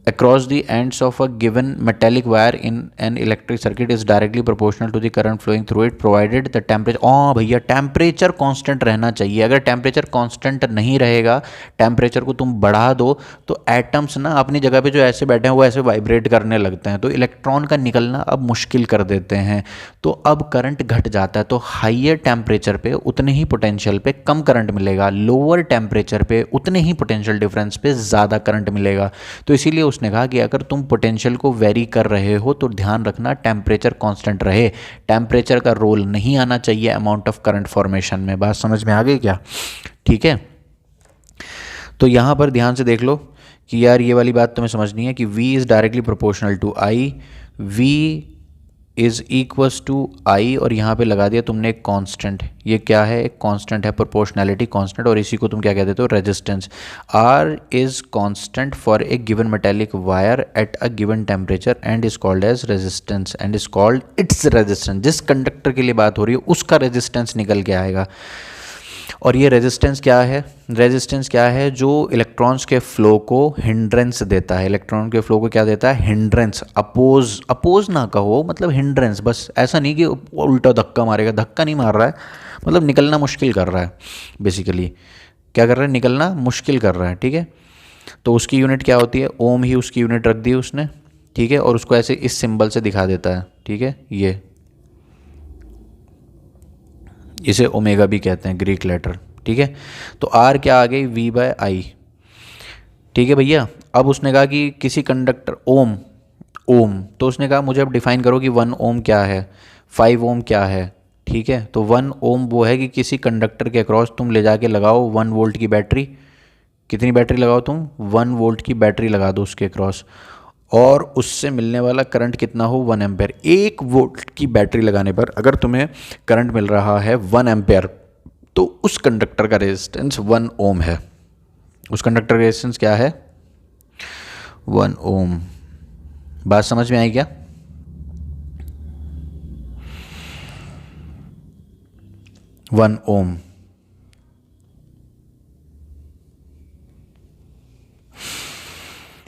across the ends of a given metallic wire in an electric circuit is directly proportional to the current flowing through it provided the temperature। भैया टेम्परेचर कांस्टेंट रहना चाहिए। अगर टेम्परेचर कांस्टेंट नहीं रहेगा, टेम्परेचर को तुम बढ़ा दो तो एटम्स ना अपनी जगह पे जो ऐसे बैठे हैं वो ऐसे वाइब्रेट करने लगते हैं, तो इलेक्ट्रॉन का निकलना अब मुश्किल कर देते हैं। तो अब करंट घट जाता है। तो हाइयर टेम्परेचर पे उतने ही पोटेंशियल पे कम करंट मिलेगा, लोअर टेम्परेचर पे उतने ही पोटेंशियल डिफरेंस पे ज़्यादा करंट मिलेगा। तो इसीलिए उसने कहा कि अगर तुम पोटेंशियल को वेरी कर रहे हो तो ध्यान रखना टेम्परेचर कांस्टेंट रहे। टेम्परेचर का रोल नहीं आना चाहिए अमाउंट ऑफ करंट फॉर्मेशन में। बात समझ में आ गई क्या? ठीक है। तो यहाँ पर ध्यान से देख लो कि यार ये वाली बात तुम्हें समझनी है कि V is directly proportional to I, V is equals to I, और यहाँ पे लगा दिया तुमने एक कांस्टेंट। ये क्या है? एक कांस्टेंट है, प्रोपोर्शनैलिटी कांस्टेंट, और इसी को तुम क्या कह देते हो? Resistance. R is constant for a given metallic wire at a given temperature and is called as resistance and is called its resistance. जिस कंडक्टर के लिए बात हो रही है उसका रेजिस्टेंस निकल के आएगा। और ये रेजिस्टेंस क्या है? रेजिस्टेंस क्या है? जो इलेक्ट्रॉन्स के फ्लो को हिंड्रेंस देता है। इलेक्ट्रॉन के फ्लो को क्या देता है? हिंड्रेंस। अपोज ना कहो, मतलब हिंड्रेंस। बस ऐसा नहीं कि उल्टा धक्का मारेगा, धक्का नहीं मार रहा है, मतलब निकलना मुश्किल कर रहा है। बेसिकली क्या कर रहा है? निकलना मुश्किल कर रहा है। ठीक है। तो उसकी यूनिट क्या होती है? ओम ही उसकी यूनिट रख दी उसने। ठीक है। और उसको ऐसे इस सिंबल से दिखा देता है। ठीक है। ये इसे ओमेगा भी कहते हैं, ग्रीक लेटर। ठीक है। तो आर क्या आ गई? V/I। ठीक है भैया। अब उसने कहा कि किसी कंडक्टर ओम तो उसने कहा मुझे अब डिफाइन करो कि 1 ओम क्या है, 5 ओम क्या है। ठीक है। तो 1 ओम वो है कि किसी कंडक्टर के अक्रॉस तुम ले जाके लगाओ 1 वोल्ट की बैटरी। कितनी बैटरी लगाओ तुम? 1 वोल्ट की बैटरी लगा दो उसके अक्रॉस, और उससे मिलने वाला करंट कितना हो? 1 एम्पेयर। 1 वोल्ट की बैटरी लगाने पर अगर तुम्हें करंट मिल रहा है 1 एम्पेयर तो उस कंडक्टर का रेजिस्टेंस 1 ओम है। उस कंडक्टर का रेजिस्टेंस क्या है? 1 ओम। बात समझ में आई क्या? One ohm.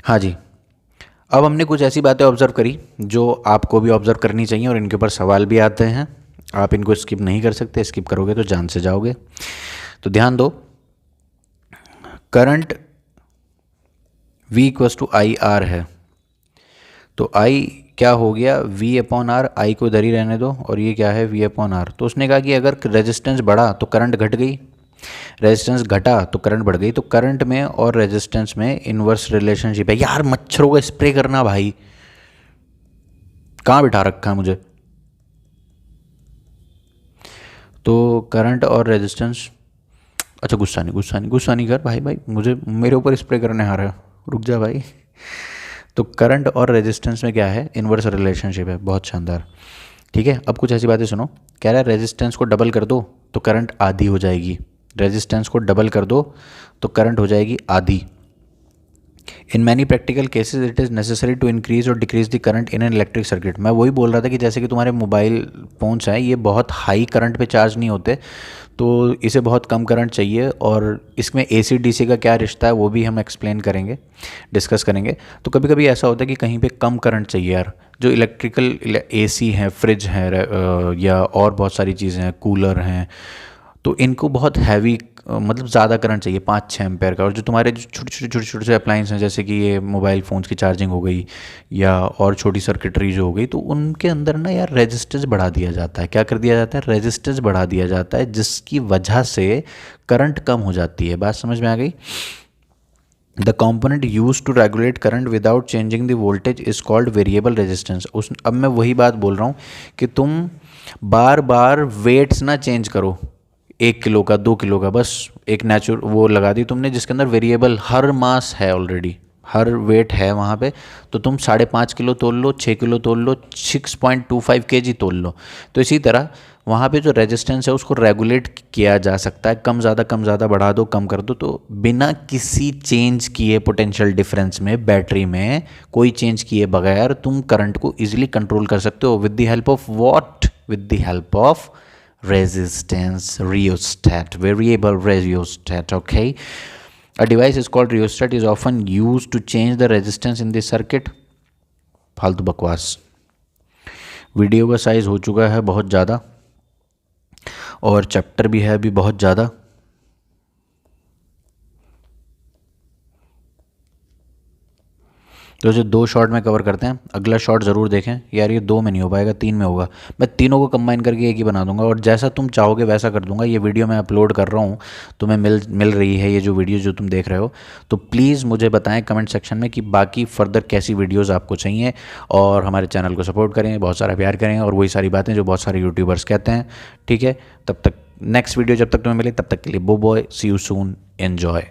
हाँ जी, अब हमने कुछ ऐसी बातें ऑब्ज़र्व करी जो आपको भी ऑब्ज़र्व करनी चाहिए और इनके ऊपर सवाल भी आते हैं। आप इनको स्किप नहीं कर सकते, स्किप करोगे तो जान से जाओगे। तो ध्यान दो, current V equals to I R है, तो I क्या हो गया, V अपॉन आर, I को इधर ही रहने दो, और ये क्या है, V अपॉन आर। तो उसने कहा कि अगर रेजिस्टेंस बढ़ा तो करंट घट गई, रेजिस्टेंस घटा तो करंट बढ़ गई। तो करंट में और रेजिस्टेंस में इनवर्स रिलेशनशिप है। यार मच्छरों का स्प्रे करना भाई, कहाँ बिठा रखा है मुझे। तो करंट और रेजिस्टेंस, अच्छा गुस्सा नहीं कर भाई, मुझे मेरे ऊपर स्प्रे करने आ रहा है, रुक जा भाई। तो करंट और रेजिस्टेंस में क्या है, इनवर्स रिलेशनशिप है। बहुत शानदार, ठीक है। अब कुछ ऐसी बातें सुनो, कह रहा है रेजिस्टेंस को डबल कर दो तो करंट आधी हो जाएगी, रेजिस्टेंस को डबल कर दो तो करंट हो जाएगी आधी। In many practical cases it is necessary to increase और decrease the current in an electric circuit. मैं वही बोल रहा था कि जैसे कि तुम्हारे मोबाइल फ़ोन्स हैं, ये बहुत हाई करंट पे चार्ज नहीं होते, तो इसे बहुत कम करंट चाहिए, और इसमें AC DC का क्या रिश्ता है वो भी हम एक्सप्लेन करेंगे, डिस्कस करेंगे। तो कभी कभी ऐसा होता है कि कहीं पे कम करंट चाहिए यार, जो इलेक्ट्रिकल AC हैं, फ्रिज हैं, या और बहुत सारी चीज़ें हैं, कूलर हैं, तो इनको बहुत हैवी मतलब ज़्यादा करंट चाहिए, 5-6 एम्पेयर का। और जो तुम्हारे जो छोटे से अप्लाइंस हैं, जैसे कि ये मोबाइल फ़ोन्स की चार्जिंग हो गई या और छोटी सर्किटरी जो हो गई, तो उनके अंदर ना यार रेजिस्टेंस बढ़ा दिया जाता है। क्या कर दिया जाता है, रेजिस्टेंस बढ़ा दिया जाता है, जिसकी वजह से करंट कम हो जाती है। बात समझ में आ गई। The component use to regulate current without changing the voltage is called variable resistance. अब मैं वही बात बोल रहा हूँ कि तुम बार बार वेट्स ना चेंज करो, 1 किलो का, 2 किलो का, बस एक नेचुरल वो लगा दी तुमने जिसके अंदर वेरिएबल हर मास है, ऑलरेडी हर वेट है वहाँ पे। तो तुम 5.5 किलो तोल लो, 6 किलो तोल लो, 6.25 kg तोल लो। तो इसी तरह वहाँ पे जो रेजिस्टेंस है उसको रेगुलेट किया जा सकता है, कम ज़्यादा बढ़ा दो, कम कर दो। तो बिना किसी चेंज किए पोटेंशियल डिफरेंस में, बैटरी में कोई चेंज किए बगैर तुम करंट को ईजिली कंट्रोल कर सकते हो with the help of what, with the help of resistance rheostat, variable rheostat. Okay, a device is called rheostat is often used to change the resistance in the circuit. फालतू बकवास। वीडियो का साइज हो चुका है बहुत ज़्यादा, और चैप्टर भी है अभी बहुत ज़्यादा। तो इसे 2 शॉर्ट में कवर करते हैं। अगला शॉर्ट ज़रूर देखें यार, ये 2 में नहीं हो पाएगा, 3 में होगा। मैं तीनों को कंबाइन करके एक ही बना दूंगा, और जैसा तुम चाहोगे वैसा कर दूंगा। ये वीडियो मैं अपलोड कर रहा हूँ, तुम्हें मिल रही है ये जो वीडियो जो तुम देख रहे हो। तो प्लीज़ मुझे बताएं कमेंट सेक्शन में कि बाकी फर्दर कैसी वीडियोज़ आपको चाहिए, और हमारे चैनल को सपोर्ट करें, बहुत सारा प्यार करें, और वही सारी बातें जो बहुत सारे यूट्यूबर्स कहते हैं। ठीक है, तब तक नेक्स्ट वीडियो जब तक तुम्हें मिले, तब तक के लिए bye bye, see you soon, enjoy.